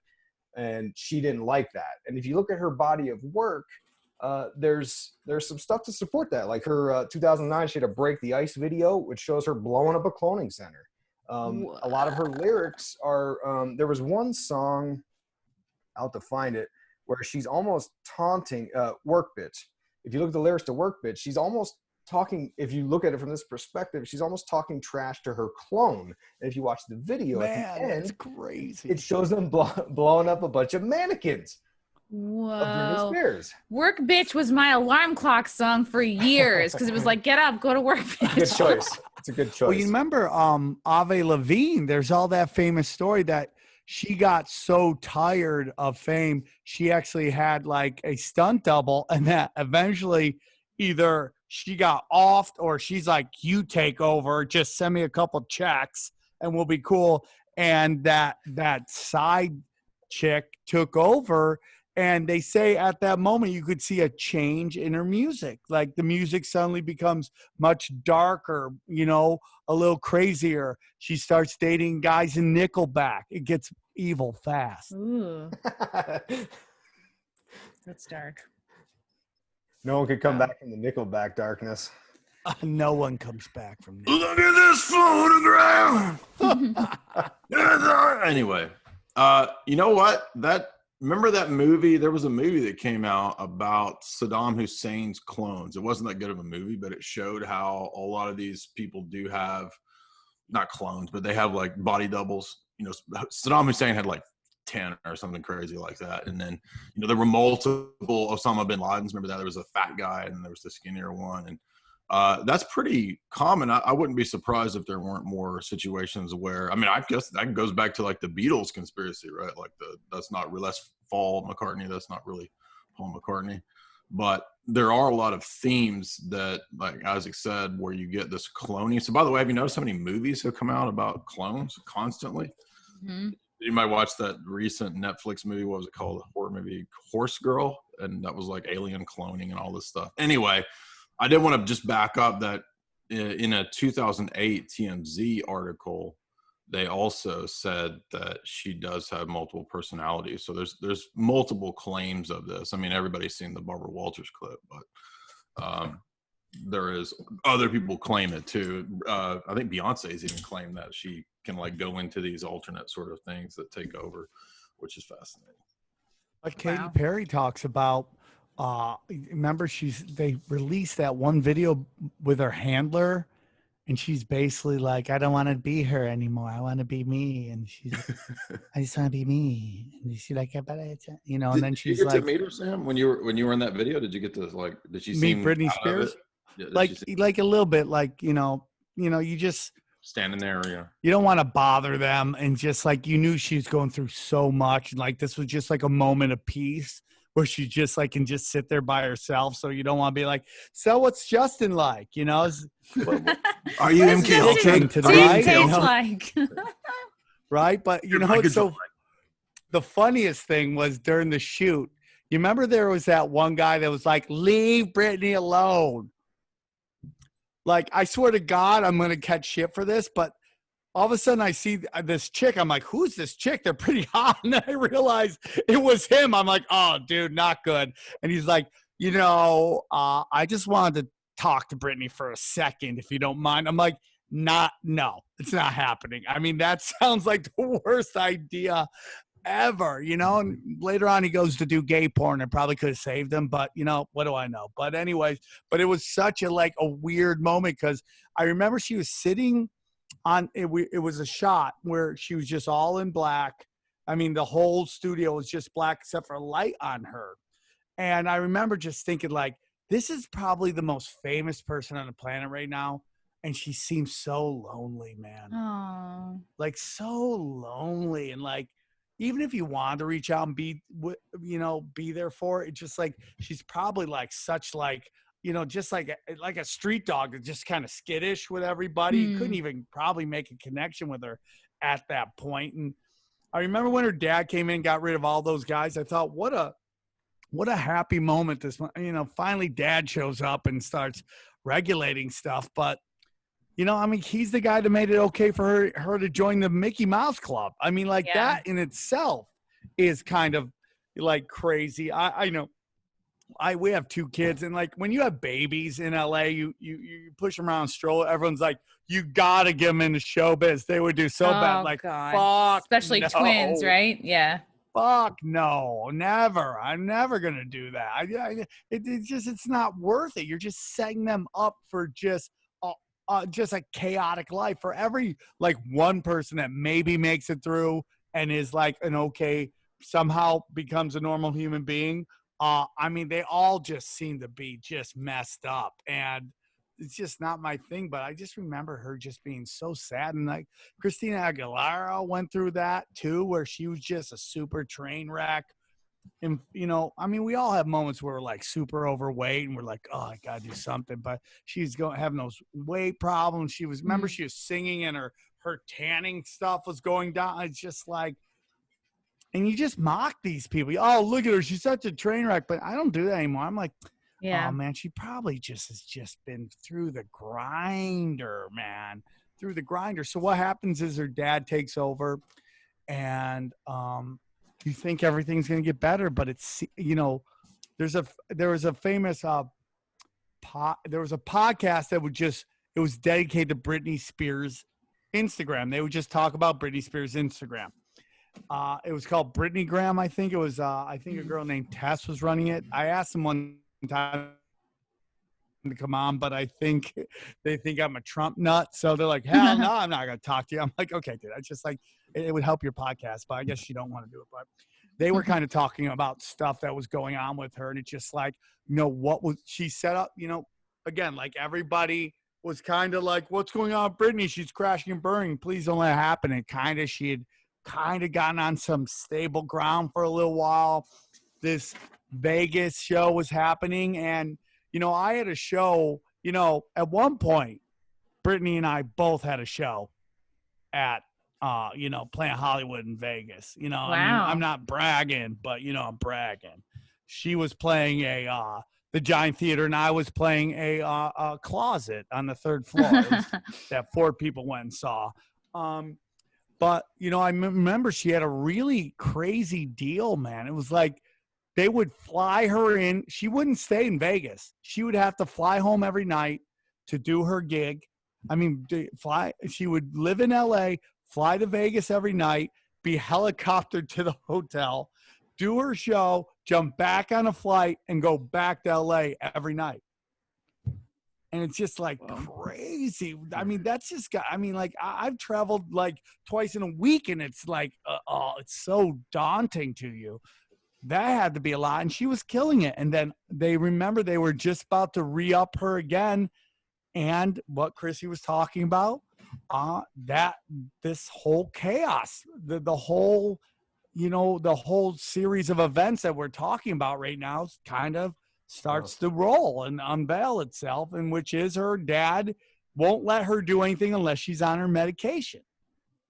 and she didn't like that. And if you look at her body of work, there's some stuff to support that. Like her 2009, she had a Break the Ice video, which shows her blowing up a cloning center. A lot of her lyrics are, there was one song, out to find it, where she's almost taunting Work Bitch. If you look at the lyrics to Work Bitch, she's almost talking, if you look at it from this perspective, she's almost talking trash to her clone. And if you watch the video at the end, that's crazy. It shows them blowing up a bunch of mannequins. Whoa. Of Britney Spears. Work Bitch was my alarm clock song for years because it was like, get up, go to work, bitch. Good choice. It's a good choice. Well, you remember Ave Lavigne, there's all that famous story that she got so tired of fame, she actually had like a stunt double, and that eventually either she got offed or she's like, you take over, just send me a couple checks and we'll be cool. And that side chick took over. And they say at that moment, you could see a change in her music. Like the music suddenly becomes much darker, you know, a little crazier. She starts dating guys in Nickelback. It gets evil fast. Ooh. That's dark. No one could come back from the Nickelback darkness. No one comes back from Nickelback. Look at this photograph. Anyway, you know what? Remember that movie? There was a movie that came out about Saddam Hussein's clones. It wasn't that good of a movie, but it showed how a lot of these people do have, not clones, but they have like body doubles. You know, Saddam Hussein had like 10 or something crazy like that. And then, you know, there were multiple Osama bin Ladens. Remember that? There was a fat guy and there was the skinnier one. And that's pretty common. I wouldn't be surprised if there weren't more situations where, I mean, I guess that goes back to like the Beatles conspiracy, right? Like that's Paul McCartney. That's not really Paul McCartney. but there are a lot of themes that, like Isaac said, where you get this cloning. So by the way, have you noticed how many movies have come out about clones constantly? Mm-hmm. You might watch that recent Netflix movie. What was it called? A horror movie, Horse Girl, and that was like alien cloning and all this stuff. Anyway, I did want to just back up that in a 2008 TMZ article, they also said that she does have multiple personalities. So there's multiple claims of this. I mean, everybody's seen the Barbara Walters clip, but there is other people claim it too. I think Beyonce's even claimed that she can like go into these alternate sort of things that take over, which is fascinating. Like Katy Perry talks about, remember they released that one video with her handler, and she's basically like, I don't want to be her anymore. I want to be me. And she's like, I just want to be me. And she's like, you know, and then she's did you get like, to meet her, Sam, when you were in that video? Did you get to like, did she meet seem Britney out of it? Spears? Yeah, like a little bit, like, you know, you just standing there, you don't want to bother them, and just like you knew she was going through so much, and like this was just like a moment of peace where she just like can just sit there by herself. So you don't want to be like, so what's Justin like? You know, are you MK Ultra to the right? Taste You know? like. Right, but you know, it's so the funniest thing was during the shoot. You remember there was that one guy that was like, leave Britney alone. Like, I swear to God, I'm going to catch shit for this, but all of a sudden I see this chick. I'm like, who's this chick? They're pretty hot. And then I realized it was him. I'm like, oh, dude, not good. And he's like, you know, I just wanted to talk to Britney for a second, if you don't mind. I'm like, no, it's not happening. I mean, that sounds like the worst idea ever, you know. And later on he goes to do gay porn and probably could have saved him, but you know, what do I know? But anyways, but it was such a weird moment, because I remember she was sitting on it. It was a shot where she was just all in black. I mean, the whole studio was just black except for light on her. And I remember just thinking, like, this is probably the most famous person on the planet right now, and she seems so lonely, man. Oh, Like, so lonely. And like, even if you wanted to reach out and be there for it, just like, she's probably like such like, you know, just like a street dog that's just kind of skittish with everybody. You couldn't even probably make a connection with her at that point. And I remember when her dad came in and got rid of all those guys, I thought, what a happy moment this, you know, finally dad shows up and starts regulating stuff. But you know, I mean, he's the guy that made it okay for her to join the Mickey Mouse Club. I mean, like, that in itself is kind of like crazy. I know we have 2 kids, and like when you have babies in LA, you push them around, stroll. Everyone's like, you gotta get them into showbiz. They would do so bad. Like, God. fuck, especially no. twins, right? Yeah. Fuck no, never. I'm never gonna do that. It's not worth it. You're just setting them up for just a chaotic life. For every like one person that maybe makes it through and is like an okay, somehow becomes a normal human being. I mean, they all just seem to be just messed up, and it's just not my thing. But I just remember her just being so sad. And like Christina Aguilera went through that too, where she was just a super train wreck. And, you know, I mean, we all have moments where we're like super overweight and we're like, oh, I got to do something. But she's having those weight problems. Remember she was singing and her tanning stuff was going down. It's just like, and you just mock these people. Oh, look at her. She's such a train wreck. But I don't do that anymore. I'm like, oh, man, she probably has been through the grinder, man. Through the grinder. So what happens is her dad takes over, and you think everything's going to get better, but it's, you know, there was a famous there was a podcast that it was dedicated to Britney Spears Instagram. They would just talk about Britney Spears Instagram. It was called Britney Graham. I think it was, I think a girl named Tess was running it. I asked them one time to come on, but I think they think I'm a Trump nut. So they're like, hell no, I'm not going to talk to you. I'm like, okay, dude, I just like, it would help your podcast, but I guess you don't want to do it. But they were kind of talking about stuff that was going on with her. And it's just like, you know, what was she set up, you know, again, like everybody was kind of like, what's going on, Britney? She's crashing and burning. Please don't let it happen. And she had kind of gotten on some stable ground for a little while. This Vegas show was happening. And, I had a show, at one point, Brittany and I both had a show at, Planet Hollywood in Vegas. I mean, I'm not bragging, but, I'm bragging. She was playing the Giant Theater, and I was playing a closet on the third floor that 4 people went and saw. But, I remember she had a really crazy deal, man. It was like they would fly her in. She wouldn't stay in Vegas. She would have to fly home every night to do her gig. I mean, she would live in LA, fly to Vegas every night, be helicoptered to the hotel, do her show, jump back on a flight, and go back to LA every night. And it's just like crazy. I mean, that's just got, I mean, like I've traveled like twice in a week, and it's like, it's so daunting to you. That had to be a lot. And she was killing it. And then they were just about to re-up her again. And what Chrissy was talking about, that this whole chaos, the whole, the whole series of events that we're talking about right now kind of starts to roll and unveil itself, and which is her dad won't let her do anything unless she's on her medication.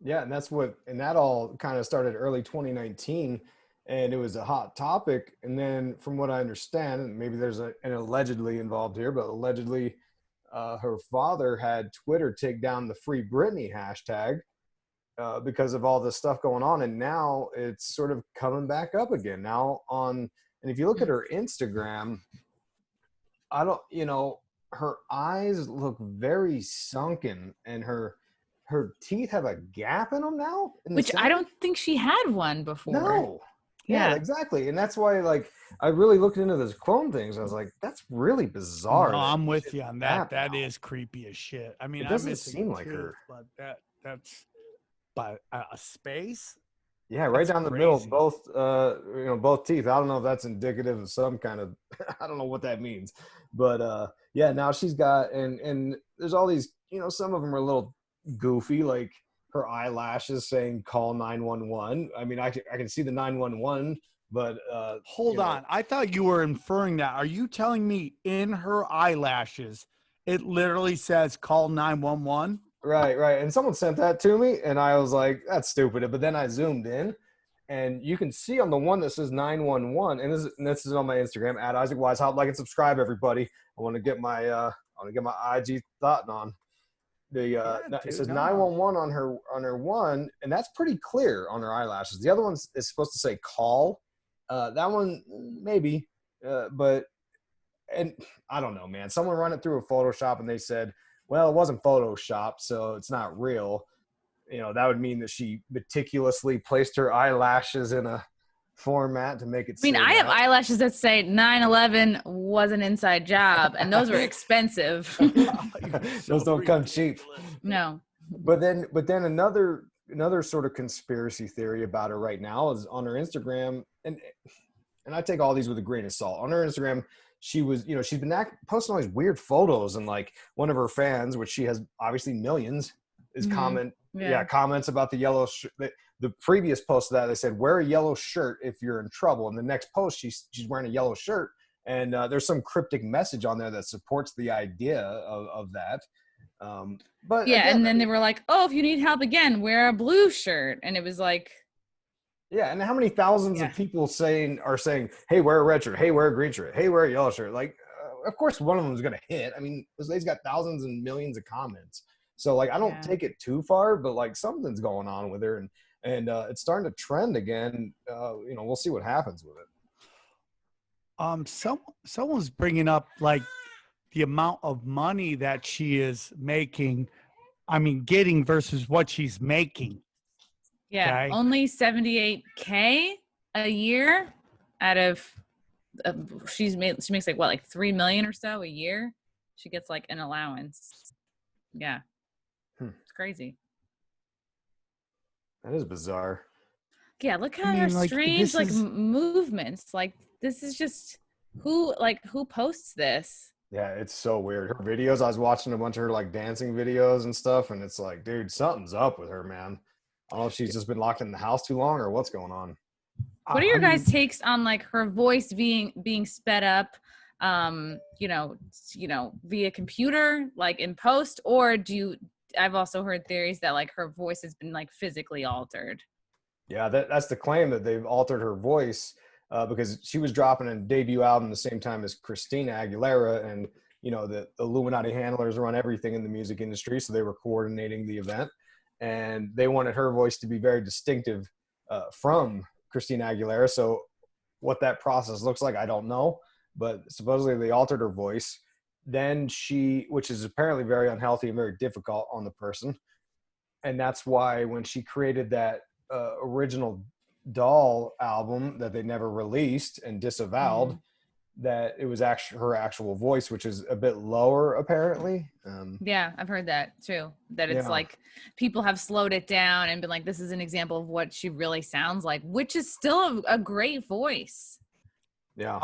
Yeah, and that all kind of started early 2019, and it was a hot topic. And then from what I understand, and maybe there's an allegedly involved here, but allegedly her father had Twitter take down the Free Britney hashtag because of all this stuff going on. And now it's sort of coming back up again now and if you look at her Instagram, her eyes look very sunken, and her teeth have a gap in them now. Which I don't think she had one before. No. Yeah, exactly. And that's why, like, I really looked into those clone things. I was like, that's really bizarre. No, I'm with you on that. That is creepy as shit. I mean, it doesn't seem like her. But that's by a space. Yeah, right down the middle, both both teeth. I don't know if that's indicative of some kind of, I don't know what that means, but yeah, now she's got, and there's all these, some of them are a little goofy, like her eyelashes saying call 911. I mean, I can see the 911, but hold on. I thought you were inferring that. Are you telling me in her eyelashes it literally says call 911? Right. And someone sent that to me, and I was like, that's stupid. But then I zoomed in, and you can see on the one that says 911, and this is on my Instagram at Isaac Weishaupt. Like and subscribe, everybody. I want to get my IG thought on. It says 911 on her one, and that's pretty clear on her eyelashes. The other one is supposed to say call. That one maybe, but I don't know, man. Someone run it through a Photoshop, and they said, well, it wasn't Photoshopped, so it's not real. That would mean that she meticulously placed her eyelashes in a format to make it. I mean, I have eyelashes that say 9/11 was an inside job, and those were expensive. Those don't come cheap. No. But then another sort of conspiracy theory about her right now is on her Instagram, and I take all these with a grain of salt. On her Instagram, she was, she's been posting all these weird photos, and like one of her fans, which she has obviously millions, is comments about the yellow shirt. The previous post of that, they said, wear a yellow shirt if you're in trouble. And the next post, she's wearing a yellow shirt, and there's some cryptic message on there that supports the idea of that. But yeah, again, and then they were like, oh, if you need help again, wear a blue shirt. And it was like, yeah, and how many thousands of people are saying, hey, wear a red shirt, hey, wear a green shirt, hey, wear a yellow shirt. Like, of course, one of them is going to hit. I mean, this lady's got thousands and millions of comments. So, like, I don't take it too far, but, like, something's going on with her, and it's starting to trend again. We'll see what happens with it. Someone's bringing up, like, the amount of money that she is making, getting versus what she's making. Yeah, okay. Only $78K a year out of she makes like 3 million or so a year. She gets like an allowance. Yeah. It's crazy. That is bizarre. Yeah, look at her strange movements. Like, this is just who posts this? Yeah, it's so weird. Her videos, I was watching a bunch of her like dancing videos and stuff, and it's like, dude, something's up with her, man. I don't know if she's just been locked in the house too long or what's going on. What are your I guys' mean, takes on like her voice being sped up, via computer, like in post, or I've also heard theories that like her voice has been like physically altered. Yeah, that's the claim, that they've altered her voice, because she was dropping a debut album the same time as Christina Aguilera, and the Illuminati handlers run everything in the music industry, so they were coordinating the event, and they wanted her voice to be very distinctive from Christina Aguilera. So what that process looks like, I don't know, but supposedly they altered her voice. Then which is apparently very unhealthy and very difficult on the person, and that's why when she created that original doll album that they never released and disavowed, that it was actually her actual voice, which is a bit lower apparently. Yeah, I've heard that too, that it's Yeah. like people have slowed it down and been like, this is an example of what she really sounds like, which is still a great voice. Yeah.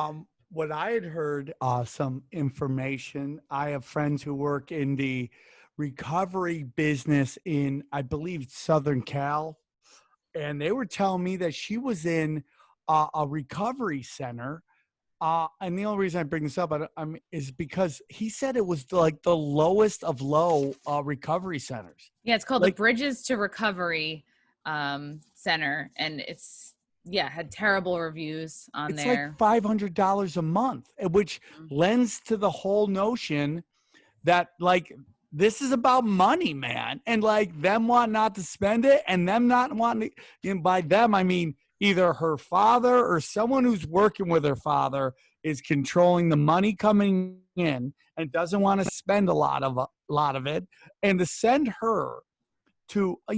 what I had heard, some information. I have friends who work in the recovery business in, I believe, Southern Cal, and they were telling me that she was in a recovery center. And the only reason I bring this up is because he said it was like the lowest of low recovery centers. Yeah, it's called Like- the Bridges to Recovery Center, and had terrible reviews on It's there. like $500 a month, which lends to the whole notion that like this is about money, man, and like them want not to spend it, and them not wanting to. And by them, I mean either her father or someone who's working with her father is controlling the money coming in and doesn't want to spend a lot of it, and to send her to I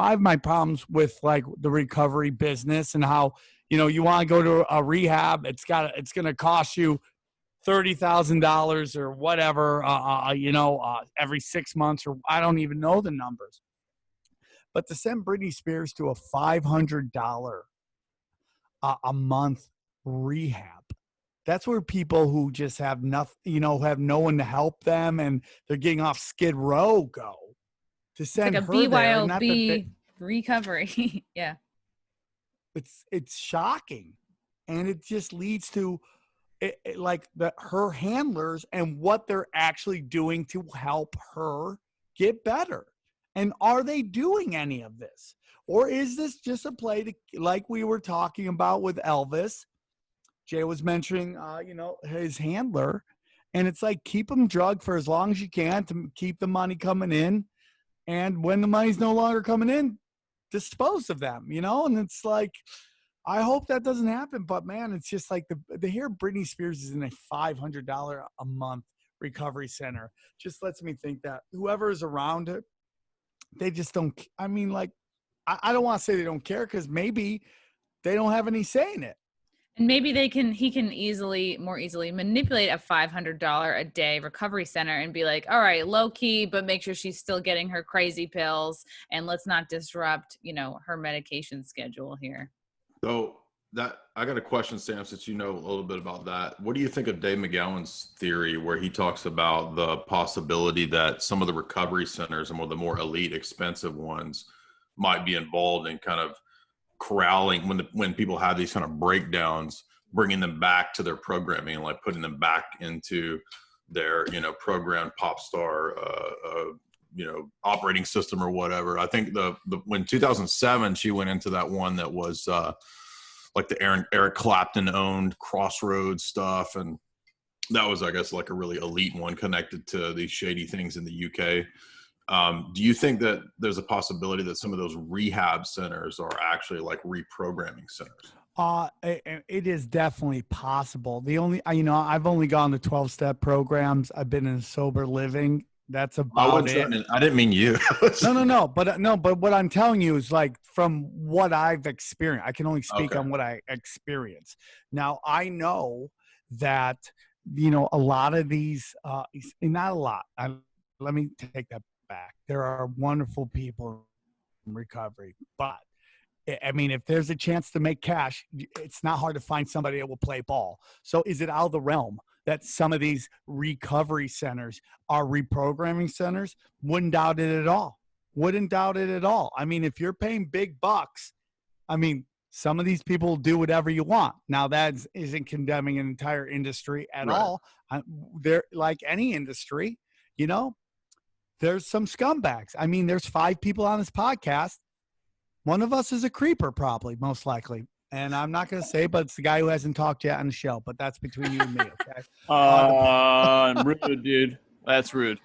have my problems with like the recovery business and how you want to go to a rehab, it's going to cost you $30,000 or whatever every 6 months, or I don't even know the numbers. But to send Britney Spears to a $500 a month rehab, that's where people who just have nothing, have no one to help them and they're getting off Skid Row go. To send it's like a her there, not that BYOB recovery. Yeah. it's shocking, and it just leads to her handlers and what they're actually doing to help her get better. And are they doing any of this, or is this just a play to, like we were talking about with Elvis? Jay was mentioning, his handler, and it's like keep him drugged for as long as you can to keep the money coming in. And when the money's no longer coming in, dispose of them, and it's like, I hope that doesn't happen. But man, it's just like the hear Britney Spears is in a $500 a month recovery center just lets me think that whoever is around it, they just don't. I mean, like, I don't want to say they don't care, because maybe they don't have any say in it. And maybe he can more easily manipulate a $500 a day recovery center and be like, all right, low key, but make sure she's still getting her crazy pills, and let's not disrupt, her medication schedule here. So I got a question, Sam, since you know a little bit about that. What do you think of Dave McGowan's theory where he talks about the possibility that some of the recovery centers, and the more elite, expensive ones, might be involved in kind of corralling when people have these kind of breakdowns, bringing them back to their programming and like putting them back into their programmed pop star operating system or whatever. I think when 2007 she went into that one that was like the Eric Clapton owned Crossroads stuff, and that was, I guess, like a really elite one connected to these shady things in the UK. Do you think that there's a possibility that some of those rehab centers are actually like reprogramming centers? It is definitely possible. The only, I've only gone to 12-step programs. I've been in sober living. That's about it. I didn't mean you. No. But what I'm telling you is like from what I've experienced. I can only speak on what I experience. Now, I know that, a lot of these, not a lot. Let me take that back. There are wonderful people in recovery, but I mean, if there's a chance to make cash, it's not hard to find somebody that will play ball. So is it out of the realm that some of these recovery centers are reprogramming centers? Wouldn't doubt it at all. I mean, if you're paying big bucks, I mean, Some of these people do whatever you want. Now that isn't condemning an entire industry at Right. all. They're like any industry, you know, there's some scumbags. I mean, there's 5 people on this podcast. One of us is a creeper, probably, most likely. And I'm not going to say, but it's the guy who hasn't talked yet on the show. But that's between you and me, okay? Rude, dude. That's rude.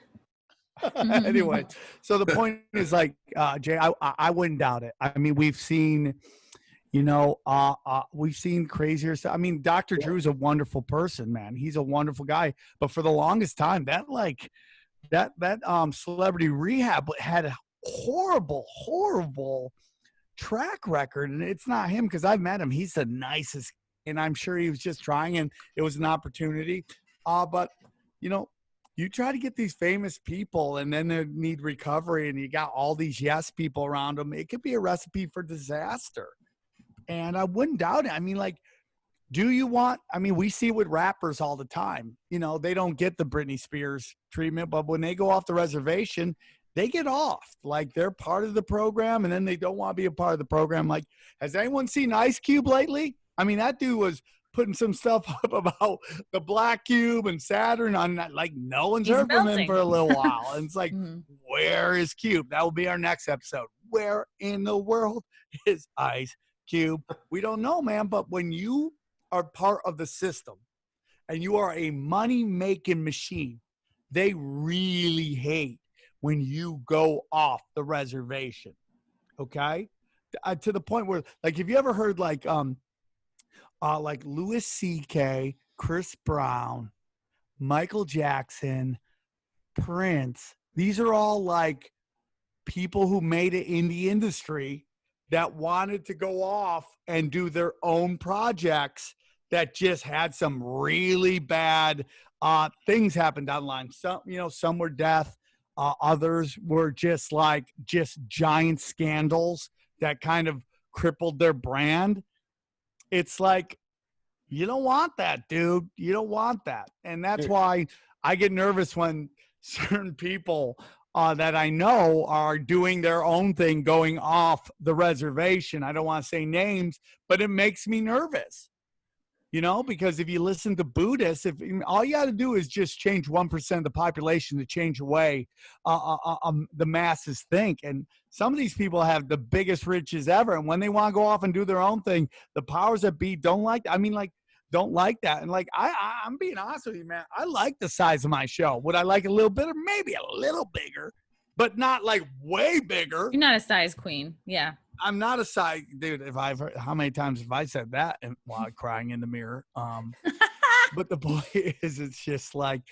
Anyway, so the point is, like, Jay, I wouldn't doubt it. I mean, we've seen, you know, we've seen crazier stuff. I mean, Dr. Drew's a wonderful person, man. He's a wonderful guy. But for the longest time, that Celebrity Rehab had a horrible track record. And it's not him, because I've met him. He's the nicest, and I'm sure he was just trying, and it was an opportunity. But, you know, you try to get these famous people, and then they need recovery, and you got all these yes people around them. It could be a recipe for disaster. And I wouldn't doubt it. I mean, like, we see it with rappers all the time. You know, they don't get the Britney Spears treatment, but when they go off the reservation, they get off. Like, they're part of the program, and then they don't want to be a part of the program. Like, has anyone seen Ice Cube lately? I mean, that dude was putting some stuff up about the Black Cube and Saturn on that. Like, no one's heard from him for a little while. And it's like, where is Cube? That will be our next episode. Where in the world is Ice Cube? We don't know, man. But when you are part of the system and you are a money-making machine, they really hate when you go off the reservation. Okay? To the point where, like, have you ever heard like Louis C.K., Chris Brown, Michael Jackson, Prince? These are all like people who made it in the industry that wanted to go off and do their own projects that just had some really bad things happen down the line. Some were death. Others were just giant scandals that kind of crippled their brand. It's like, you don't want that, dude. You don't want that. And that's why I get nervous when certain people that I know are doing their own thing, going off the reservation. I don't want to say names, but it makes me nervous. You know, because if you listen to Buddhists, all you got to do is just change 1% of the population to change the way the masses think. And some of these people have the biggest riches ever. And when they want to go off and do their own thing, the powers that be don't like that. I mean, like, don't like that. And like, I'm being honest with you, man. I like the size of my show. Would I like a little bit, or maybe a little bigger, but not like way bigger? You're not a size queen. Yeah. I'm not a size, dude. How many times have I said that while crying in the mirror? But the point is, it's just like,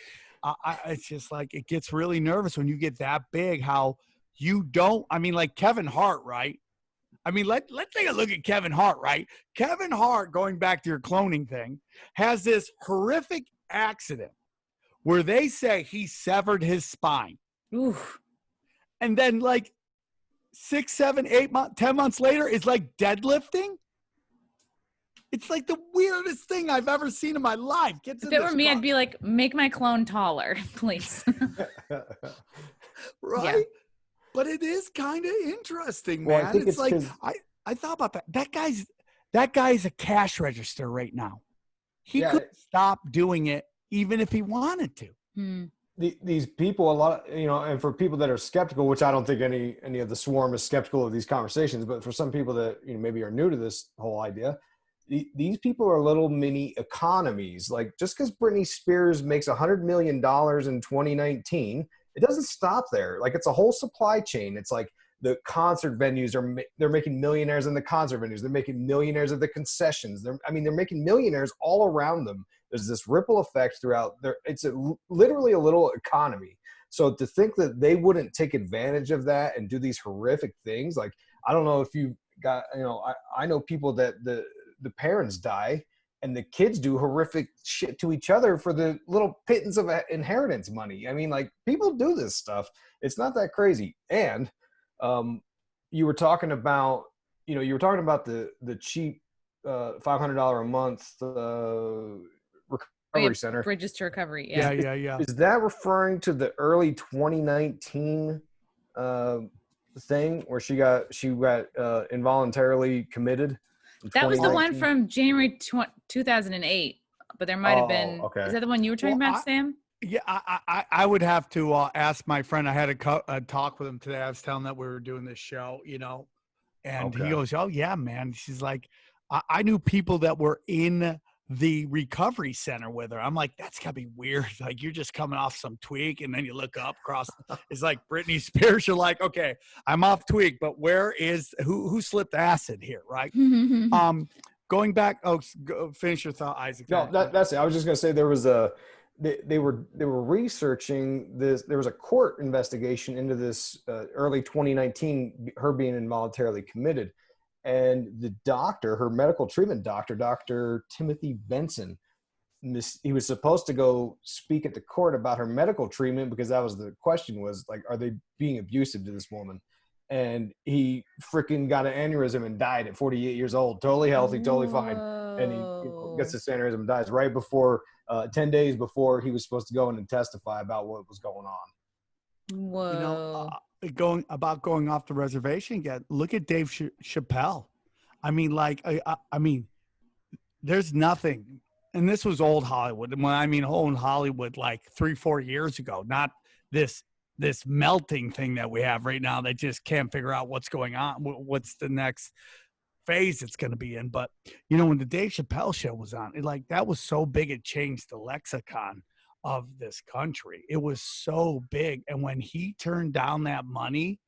it gets really nervous when you get that big. How you don't? I mean, like Kevin Hart, right? I mean, let's take a look at Kevin Hart, right? Kevin Hart, going back to your cloning thing, has this horrific accident where they say he severed his spine. Oof. And then, like, 6, 7, 8 months, 10 months later, is like deadlifting. It's like the weirdest thing I've ever seen in my life. If it were me, I'd be like, make my clone taller, please. Right? Yeah. But it is kind of interesting, man. Well, it's like, I thought about that. That guy's a cash register right now. He could stop doing it even if he wanted to. These people, a lot of, and for people that are skeptical, which I don't think any of the swarm is skeptical of these conversations, but for some people that maybe are new to this whole idea, these people are little mini economies. Like, just because Britney Spears makes $100 million in 2019, it doesn't stop there. Like, it's a whole supply chain. It's like the concert venues they're making millionaires in the concert venues. They're making millionaires at the concessions. They're making millionaires all around them. There's this ripple effect throughout there. It's literally a little economy. So to think that they wouldn't take advantage of that and do these horrific things, like, I don't know if you got, I know people that the parents die and the kids do horrific shit to each other for the little pittance of inheritance money. I mean, like, people do this stuff. It's not that crazy. And you were talking about, the cheap $500 a month recovery center. Bridges to Recovery. Yeah. Is that referring to the early 2019 thing where she got involuntarily committed? That was the one 2019? from January 2008, but there might have been. Okay. Is that the one you were talking Well, about, Sam? Yeah, I would have to ask my friend. I had a talk with him today. I was telling him that we were doing this show, and he Okay. goes, "Oh yeah, man." She's like, I knew people that were in the recovery center with her. I'm like, that's gotta be weird. Like you're just coming off some tweak, and then you look up across. It's like Britney Spears. You're like, okay, I'm off tweak, but where is who slipped acid here, right? Going back. Oh, finish your thought, Isaac. No, that's it. I was just gonna say there was they were researching this. There was a court investigation into this early 2019, her being involuntarily committed, and the doctor, her medical treatment doctor, Dr. Timothy Benson, he was supposed to go speak at the court about her medical treatment because that was the question, was like, are they being abusive to this woman? And he freaking got an aneurysm and died at 48 years old, totally healthy, totally fine. And he gets this aneurysm and dies right before 10 days before he was supposed to go in and testify about what was going on. Whoa. Going off the reservation again. Look at Dave Chappelle. I mean, there's nothing. And this was old Hollywood. And when I mean old Hollywood, like 3-4 years ago, not this melting thing that we have right now that just can't figure out what's going on, what's the next phase it's going to be in. But when the Dave Chappelle show was on, that was so big, it changed the lexicon of this country. It was so big. And when he turned down that money,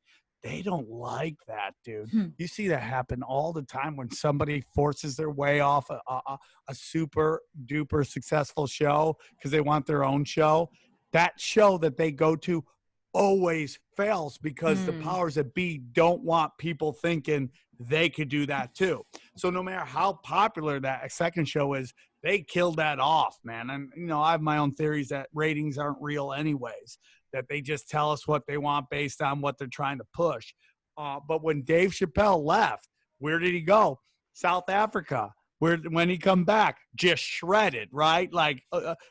they don't like that, dude. You see that happen all the time when somebody forces their way off a super duper successful show because they want their own show. That show that they go to always fails because the powers that be don't want people thinking they could do that too. So no matter how popular that second show is, they killed that off, man. And I have my own theories that ratings aren't real anyways, that they just tell us what they want based on what they're trying to push. But when Dave Chappelle left, where did he go? South Africa. When he come back, just shredded, right? Like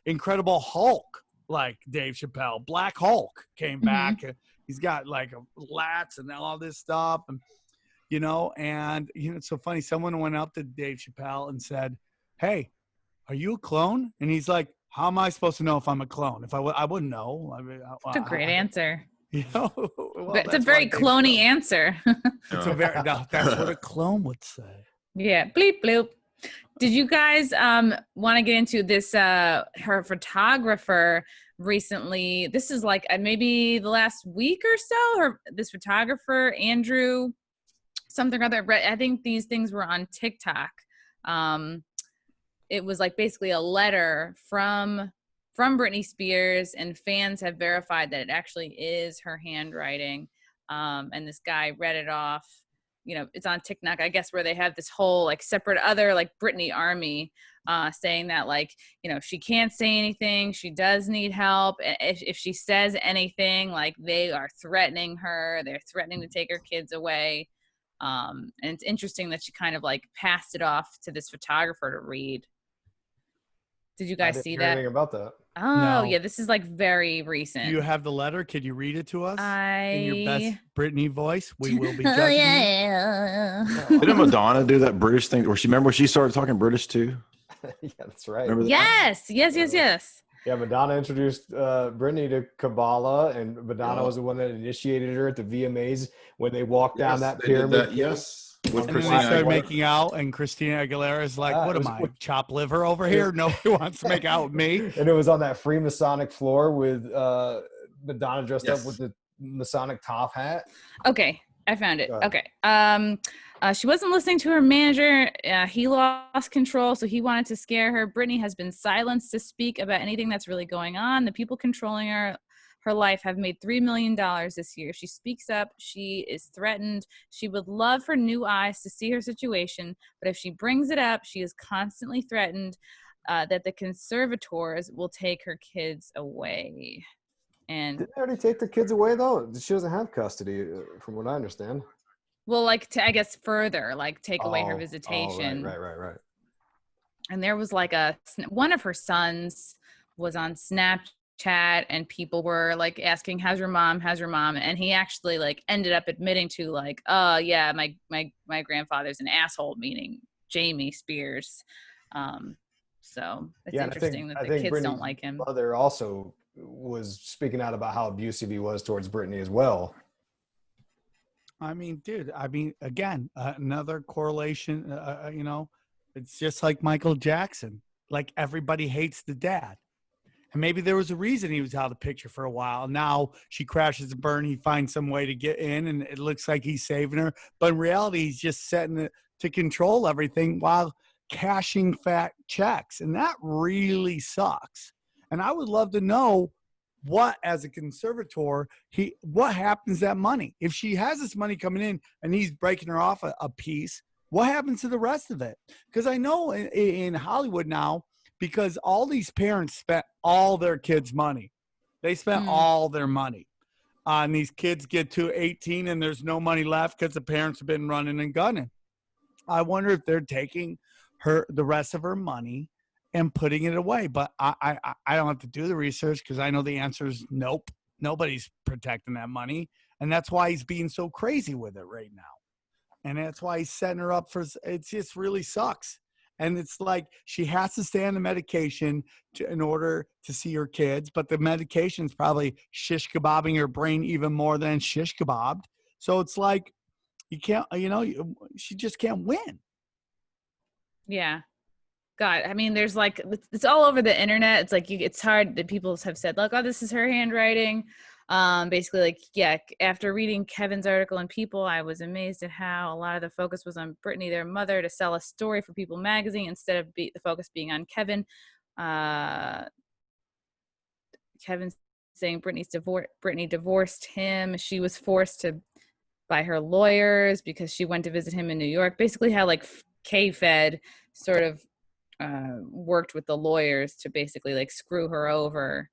Incredible Hulk. Like Dave Chappelle, Black Hulk came back. He's got like lats and all this stuff, and it's so funny. Someone went up to Dave Chappelle and said, "Hey, are you a clone?" And he's like, "How am I supposed to know if I'm a clone? If I wouldn't know." That's a great answer. Well, it's a very cloney answer. It's that's what a clone would say. Yeah, bleep bloop. Did you guys want to get into this her photographer recently? This is like maybe the last week or so. This photographer, Andrew something or other. I think these things were on TikTok. It was like basically a letter from Britney Spears, and fans have verified that it actually is her handwriting. And this guy read it off. It's on TikTok, I guess, where they have this whole like separate other like Britney army saying that she can't say anything. She does need help. If she says anything, like they are threatening her. They're threatening to take her kids away. And it's interesting that she kind of like passed it off to this photographer to read. Did you guys see that? Anything about that? Oh, No. yeah. This is like very recent. Do you have the letter? Could you read it to us in your best Britney voice? We will be Oh, judging yeah. Didn't Madonna do that British thing? Remember when she started talking British too? Yeah, that's right. Remember that? Yes. Yeah, Madonna introduced Britney to Kabbalah, and Madonna was the one that initiated her at the VMAs when they walked down that they did pyramid. that, yes. With And then they Christina started Aguilera. making out, and Christina Aguilera is like, "What it am was- I, chopped liver over here? Nobody wants to make out with me." And it was on that free Masonic floor with Madonna dressed up Yes. with the Masonic top hat. Okay, I found it. Go ahead. Okay. She wasn't listening to her manager. He lost control, so he wanted to scare her. Britney has been silenced to speak about anything that's really going on. The people controlling her life have made $3 million this year. If she speaks up, she is threatened. She would love for new eyes to see her situation, but if she brings it up, she is constantly threatened that the conservators will take her kids away. And Didn't they already take the kids away, though? She doesn't have custody, from what I understand. well, like to, I guess, further, like take away her Oh, visitation. right. And there was like one of her sons was on Snapchat, and people were like asking, how's your mom? And he actually like ended up admitting to like, oh yeah, my grandfather's an asshole, meaning Jamie Spears. So it's Yeah, and interesting that I the think kids don't Britney's like him. mother also was speaking out about how abusive he was towards Britney as well. I mean, dude, again, another correlation, it's just like Michael Jackson. Like everybody hates the dad. And maybe there was a reason he was out of the picture for a while. Now she crashes and burn. He finds some way to get in, and it looks like he's saving her. But in reality, he's just setting it to control everything while cashing fat checks. And that really sucks. And I would love to know what, as a conservator, what happens to that money? If she has this money coming in and he's breaking her off a piece, what happens to the rest of it? Because I know in Hollywood now, because all these parents spent all their kids' money. They spent all their money. And these kids get to 18 and there's no money left because the parents have been running and gunning. I wonder if they're taking the rest of her money and putting it away. But I don't have to do the research because I know the answer is nope. Nobody's protecting that money. And that's why he's being so crazy with it right now. And that's why he's setting her up for – it just really sucks. And it's like she has to stay on the medication in order to see her kids. But the medication's probably shish kebabbing her brain even more than shish kebabbed. So it's like you can't – she just can't win. Yeah. God, I mean, there's like, it's all over the internet. It's like, it's hard that people have said, like, oh, this is her handwriting. Basically, like, yeah, after reading Kevin's article in People, I was amazed at how a lot of the focus was on Britney, their mother, to sell a story for People magazine instead of the focus being on Kevin. Kevin saying Britney divorced him. She was forced to by her lawyers because she went to visit him in New York. Basically, how like K-Fed sort of worked with the lawyers to basically like screw her over.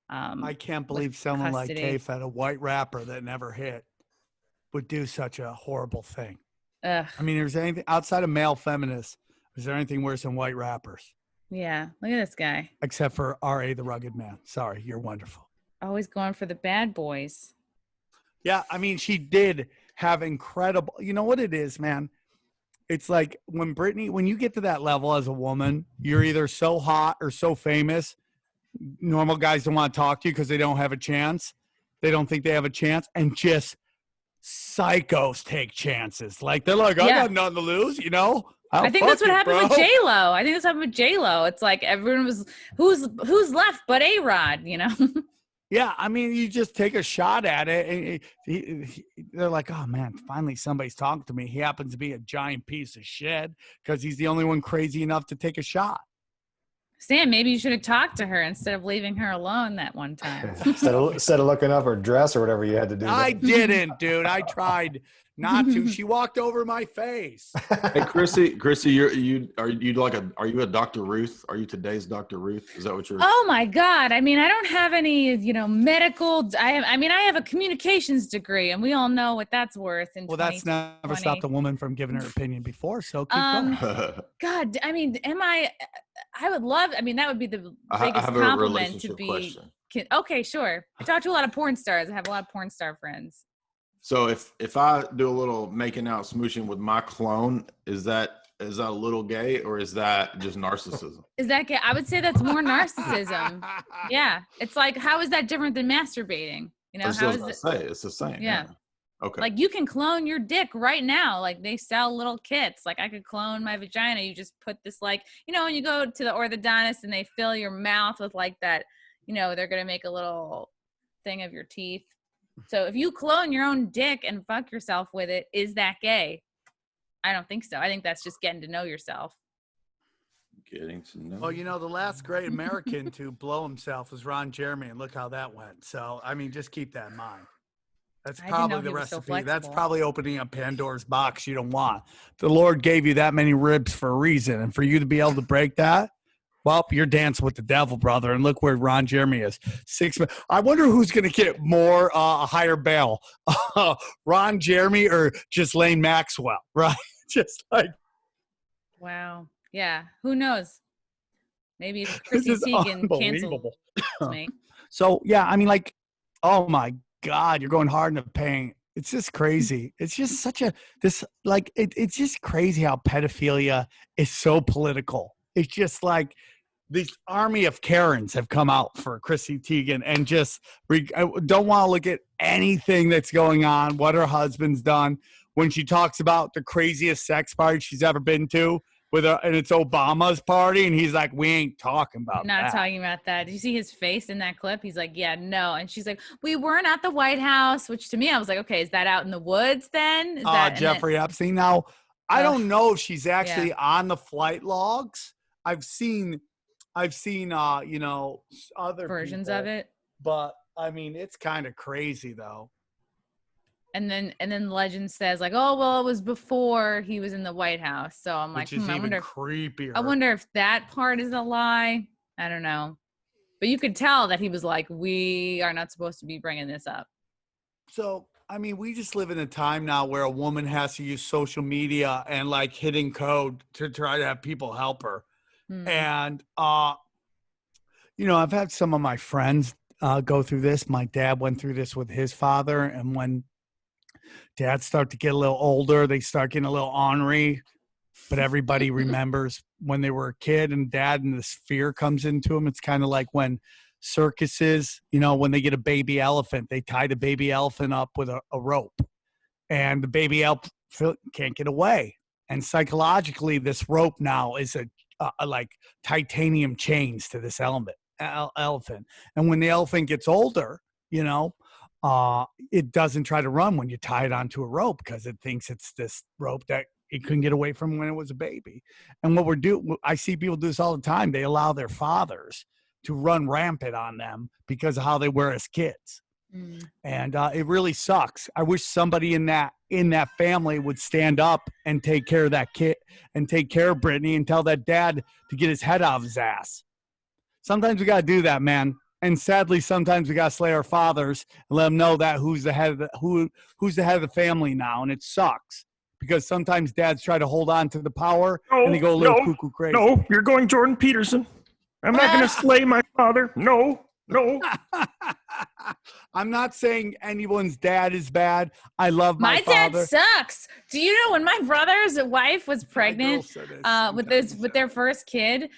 I can't believe someone like K-Fed, a white rapper that never hit, would do such a horrible thing. Ugh. I mean, is there anything outside of male feminists? Is there anything worse than white rappers? Yeah, look at this guy. Except for R.A. the Rugged Man. Sorry, you're wonderful. Always going for the bad boys. Yeah, I mean, she did have incredible. You know what it is, man? It's like when you get to that level as a woman, you're either so hot or so famous. Normal guys don't want to talk to you because they don't have a chance. They don't think they have a chance. And just psychos take chances. Like, they're like, I got nothing to lose, you know? I think that's what happened with J-Lo. I think that's happened with J-Lo. It's like everyone was, who's left but A-Rod, you know? Yeah, I mean, you just take a shot at it. And they're like, oh, man, finally somebody's talking to me. He happens to be a giant piece of shit because he's the only one crazy enough to take a shot. Sam, maybe you should have talked to her instead of leaving her alone that one time. instead of looking up her dress or whatever you had to do. I didn't, dude. I tried not to. She walked over my face. Hey, Chrissie, are you a Dr. Ruth? Are you today's Dr. Ruth? Is that what you're? Oh my God! I mean, I don't have any, medical. I have a communications degree, and we all know what that's worth. That's never stopped a woman from giving her opinion before. So keep going. God, I mean, I would love. I mean, that would be the biggest compliment to be. Question. Okay, sure. I talk to a lot of porn stars. I have a lot of porn star friends. So if I do a little making out smooching with my clone, is that a little gay or is that just narcissism? Is that gay? I would say that's more narcissism. Yeah. It's like, how is that different than masturbating? You know, how is it? It's the same. Yeah. Okay. Like you can clone your dick right now. Like they sell little kits. Like I could clone my vagina. You just put this when you go to the orthodontist and they fill your mouth with like that, they're going to make a little thing of your teeth. So if you clone your own dick and fuck yourself with it, is that gay? I don't think so. I think that's just getting to know yourself. Getting to know. Well, the last great American to blow himself was Ron Jeremy, and look how that went. So, I mean, just keep that in mind. That's probably the recipe. That's probably opening up Pandora's box you don't want. The Lord gave you that many ribs for a reason, and for you to be able to break that, well, you're dancing with the devil, brother. And look where Ron Jeremy is. I wonder who's going to get more higher bail, Ron Jeremy or Ghislaine Maxwell, right? Just like. Wow. Yeah. Who knows? Maybe Chrissy Teigen canceled me. So, yeah, I mean, like, oh, my God, you're going hard in the paint. It's just crazy. It's just such a it's just crazy how pedophilia is so political. It's just like this army of Karens have come out for Chrissy Teigen and just I don't want to look at anything that's going on, what her husband's done. When she talks about the craziest sex party she's ever been to and it's Obama's party, and he's like, we ain't talking about Not that. talking about that. Did you see his face in that clip? He's like, yeah, no. And she's like, we weren't at the White House, which to me, I was like, okay, is that out in the woods then? Is that Jeffrey Epstein? Now, I don't know if she's actually on the flight logs. I've seen other versions people, of it, but I mean, it's kind of crazy though. And then legend says like, oh well, it was before he was in the White House. So I'm like, which is even creepier. I wonder if that part is a lie. I don't know, but you could tell that he was like, we are not supposed to be bringing this up. So I mean, we just live in a time now where a woman has to use social media and like hitting code to try to have people help her. And, I've had some of my friends go through this. My dad went through this with his father. And when dads start to get a little older, they start getting a little ornery. But everybody remembers when they were a kid and dad, and this fear comes into them. It's kind of like when circuses, when they get a baby elephant, they tie the baby elephant up with a rope. And the baby elephant can't get away. And psychologically, this rope now is like titanium chains to this elephant. And when the elephant gets older, it doesn't try to run when you tie it onto a rope because it thinks it's this rope that it couldn't get away from when it was a baby. And I see people do this all the time. They allow their fathers to run rampant on them because of how they were as kids. And it really sucks. I wish somebody in that family would stand up and take care of that kid and take care of Britney and tell that dad to get his head out of his ass. Sometimes we got to do that, man. And sadly, sometimes we got to slay our fathers and let them know that who's the head of the family now. And it sucks because sometimes dads try to hold on to the power and they go a little cuckoo crazy. No, you're going Jordan Peterson. I'm not going to slay my father. No. I'm not saying anyone's dad is bad. I love my father. Dad sucks. Do you know when my brother's wife was pregnant with their first kid?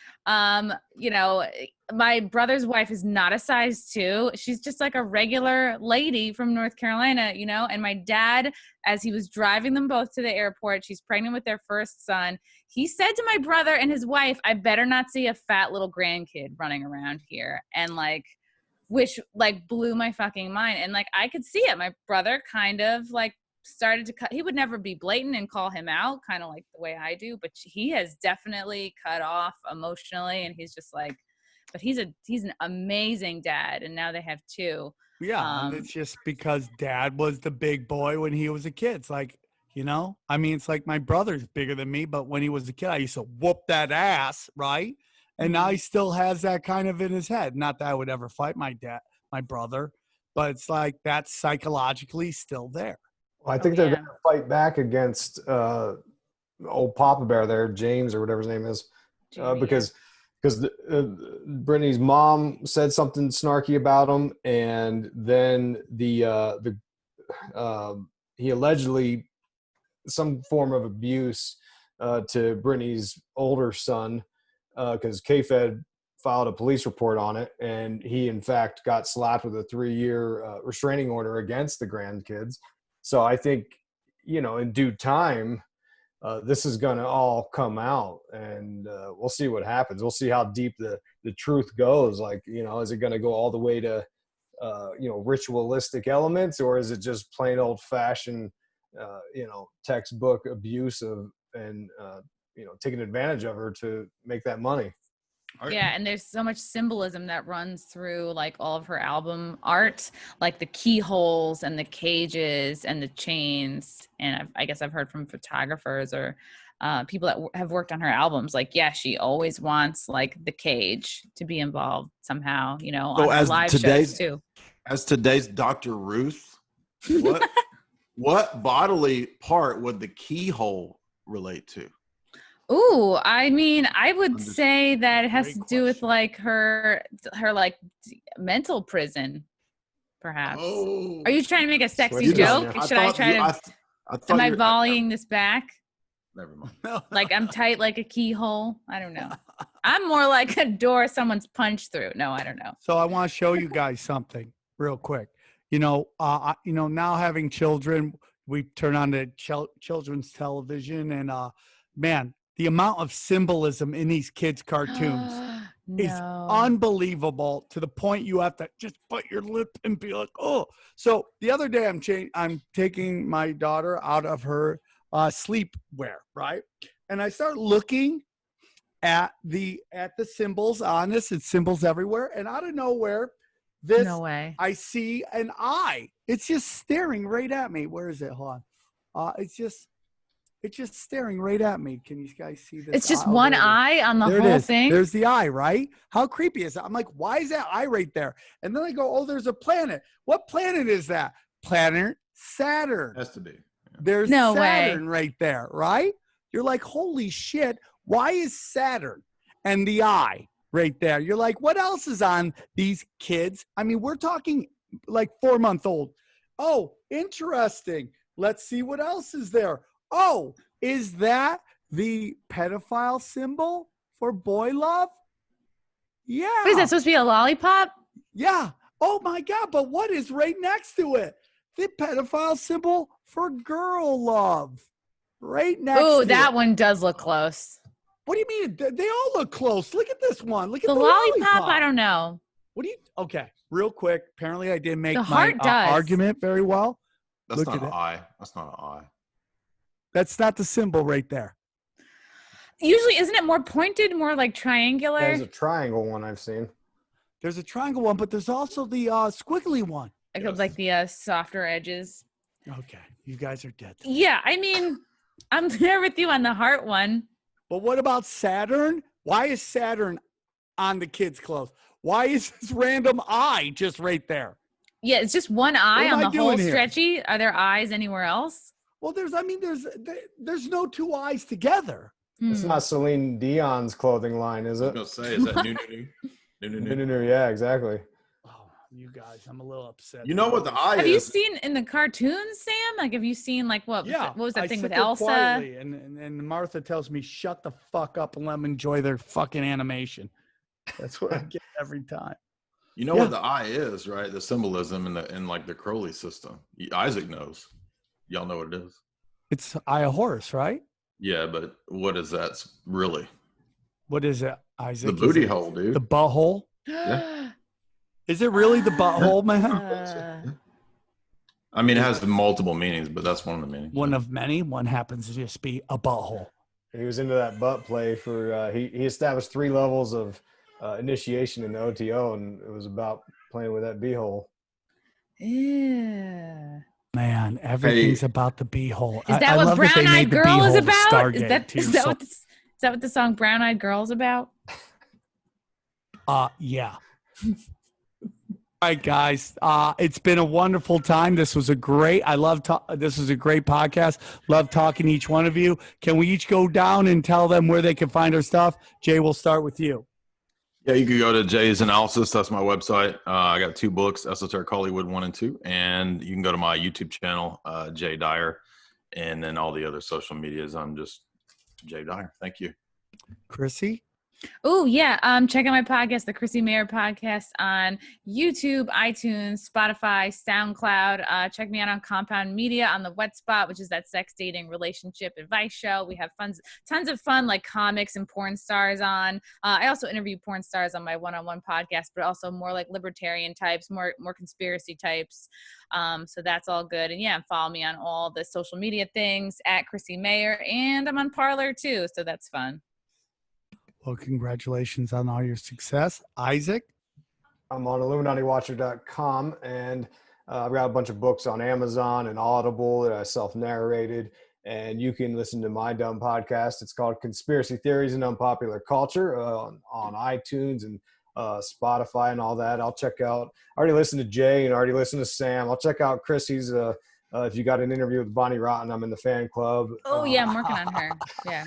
My brother's wife is not a size 2. She's just like a regular lady from North Carolina, and my dad, as he was driving them both to the airport, she's pregnant with their first son. He said to my brother and his wife, I better not see a fat little grandkid running around here. And which blew my fucking mind. And I could see it. My brother kind of started to cut. He would never be blatant and call him out, kind of like the way I do, but he has definitely cut off emotionally. And he's just but he's an amazing dad. And now they have 2. Yeah. And it's just because dad was the big boy when he was a kid. It's it's like my brother's bigger than me, but when he was a kid, I used to whoop that ass. Right. And now he still has that kind of in his head. Not that I would ever fight my brother, but it's like that's psychologically still there. Well, I think they're going to fight back against old Papa Bear there, James or whatever his name is, because Brittany's mom said something snarky about him, and then he allegedly some form of abuse to Brittany's older son. Because K-Fed filed a police report on it, and he, in fact, got slapped with a 3-year restraining order against the grandkids. So I think, in due time, this is going to all come out, and we'll see what happens. We'll see how deep the truth goes. Is it going to go all the way to, ritualistic elements, or is it just plain old-fashioned, textbook abuse and taking advantage of her to make that money. Yeah, and there's so much symbolism that runs through all of her album art, like the keyholes and the cages and the chains. And I guess I've heard from photographers or people that have worked on her albums, she always wants the cage to be involved somehow, on her live shows too. As today's Dr. Ruth, what bodily part would the keyhole relate to? Ooh, I mean, I would say that it has to do with her mental prison. perhaps. Oh. Are you trying to make a sexy Switch it on joke? you. Should I try to? I thought Am I you were- volleying this back? Never mind. Like I'm tight like a keyhole? I don't know. I'm more like a door someone's punched through. No, I don't know. So I want to show you guys something real quick. Now having children, we turn on the children's television, and man, the amount of symbolism in these kids' cartoons is unbelievable, to the point you have to just bite your lip and be like, oh. So the other day I'm taking my daughter out of her sleepwear, right? And I start looking at the symbols on this. It's symbols everywhere, and out of nowhere, No way. I see an eye. It's just staring right at me. Where is it? Hold on. It's just staring right at me. Can you guys see this? It's just one eye on the there whole it is. thing. There's the eye, right? How creepy is that? I'm like, why is that eye right there? And then I go, oh, there's a planet. What planet is that? Planet Saturn. Has to be. There's No Saturn right there, right? You're like, holy shit, why is Saturn and the eye right there? You're like, what else is on these kids? I mean, we're talking like 4-month-old. Oh, interesting. Let's see what else is there. Oh, is that the pedophile symbol for boy love? Yeah. What is that supposed to be, a lollipop? Yeah. Oh my God, but what is right next to it? The pedophile symbol for girl love. Right next to Oh, that it. one does look close. What do you mean? They all look close. Look at this one. Look at The the lollipop, I don't know. What do you? Okay, real quick. Apparently, I didn't make The my heart does. argument very well. That's Look not at an it. eye. That's not an eye. That's not the symbol right there. Usually, isn't it more pointed, more like triangular? There's a triangle one I've seen. There's a triangle one, but there's also the squiggly one. Like the softer edges. Okay, you guys are dead. Yeah, I mean, I'm there with you on the heart one. But what about Saturn? Why is Saturn on the kids' clothes? Why is this random eye just right there? Yeah, it's just one eye am on I the whole doing here? stretchy. Are there eyes anywhere else? Well, there's no two eyes together. It's not Celine Dion's clothing line, is I it? was gonna say, is that new? No. Yeah, exactly. Oh, you guys, I'm a little upset. You know what the eye Have you is? seen in the cartoons, Sam? Like, have you seen like what? Yeah. What was that I thing sit with there Elsa? quietly, and Martha tells me, shut the fuck up and let them enjoy their fucking animation. That's what I get every time. You know Yeah. what the eye is, right? The symbolism in like the Crowley system. Isaac knows. Y'all know what it is. It's Eye of Horus, right? Yeah, but what is that really? What is it, Isaac? The Is booty it hole, dude. The butthole? Yeah. Is it really the butthole, man? I mean, it has multiple meanings, but that's one of the meanings. One of many. One happens to just be a butthole. He was into that butt play for he established 3 levels of initiation in the OTO, and it was about playing with that beehole. Yeah. Man, everything's about the beehole. Is that I what love that they Brown Eyed made the Girl is beehole the about? Is Stargate, that too, is that so- what the song Brown Eyed Girl's about? Yeah. All right, guys. It's been a wonderful time. This was a great. This was a great podcast. Love talking to each one of you. Can we each go down and tell them where they can find our stuff? Jay, we'll start with you. Yeah, you can go to Jay's Analysis. That's my website. I got 2 books, Esoteric Hollywood 1 and 2. And you can go to my YouTube channel, Jay Dyer. And then all the other social medias, I'm just Jay Dyer. Thank you. Chrissy? Oh, yeah. Check out my podcast, the Chrissie Mayr podcast, on YouTube, iTunes, Spotify, SoundCloud. Check me out on Compound Media on the Wet Spot, which is that sex, dating, relationship advice show. We have tons of fun, like comics and porn stars on. I also interview porn stars on my one-on-one podcast, but also more like libertarian types, more conspiracy types. So that's all good. And yeah, follow me on all the social media things at Chrissie Mayr, and I'm on Parler too. So that's fun. Well, congratulations on all your success. Isaac? I'm on IlluminatiWatcher.com, and I've got a bunch of books on Amazon and Audible that I self-narrated, and you can listen to my dumb podcast. It's called Conspiracy Theories and Unpopular Culture on iTunes and Spotify and all that. I'll check out. I already listened to Jay and I already listened to Sam. I'll check out Chrissy's. If you got an interview with Bonnie Rotten, I'm in the fan club. Oh yeah, I'm working on her. Yeah.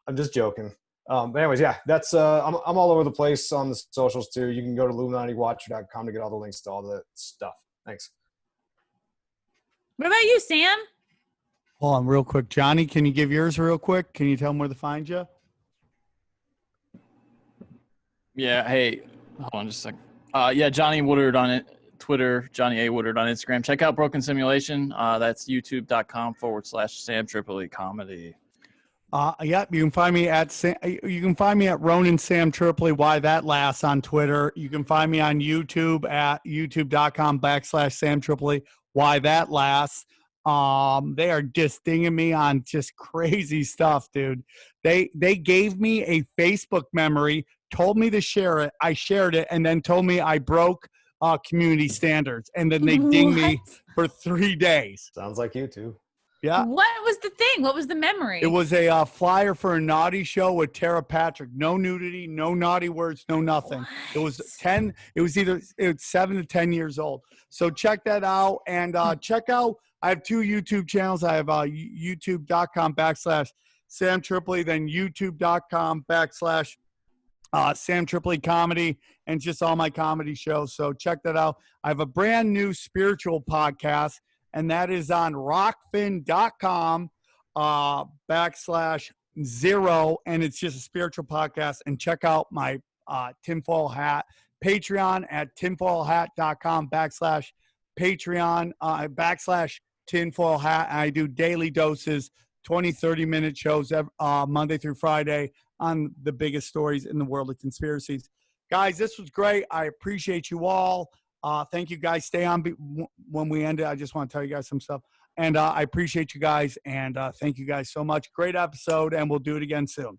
I'm just joking. But anyways, yeah, that's I'm all over the place on the socials too. You can go to illuminatiwatcher.com to get all the links to all the stuff. Thanks. What about you, Sam? Hold on real quick. Johnny, can you give yours real quick? Can you tell them where to find you? Yeah. Hey, hold on just a second. Yeah, Johnny Woodard on it. Twitter, Johnny A. Woodard on Instagram. Check out Broken Simulation. That's youtube.com/Sam TripoIi comedy. Yeah, you can find me at Ronan Sam TripoIi. Why that lasts on Twitter. You can find me on YouTube at youtube.com/Sam TripoIi. Why that lasts. They are just dinging me on just crazy stuff, dude. They gave me a Facebook memory, told me to share it. I shared it, and then told me I broke community standards, and then they dinged me for 3 days. Sounds like you too. Yeah. What was the thing? What was the memory? It was a flyer for a naughty show with Tara Patrick. No nudity, no naughty words, no nothing. What? It was 10. It was 7 to 10 years old. So check that out, and check out. I have 2 YouTube channels. I have youtube.com/Sam TripoIi, then youtube.com/Sam TripoIi comedy, and just all my comedy shows. So check that out. I have a brand new spiritual podcast, and that is on rockfin.com/0, and it's just a spiritual podcast. And check out my tinfoil hat Patreon at tinfoil.com/Patreon/tinfoil hat. I do daily doses, 20-30-minute shows Monday through Friday on the biggest stories in the world of conspiracies. Guys, this was great. I appreciate you all. Thank you, guys. Stay on when we end it. I just want to tell you guys some stuff. And I appreciate you guys. And thank you guys so much. Great episode. And we'll do it again soon.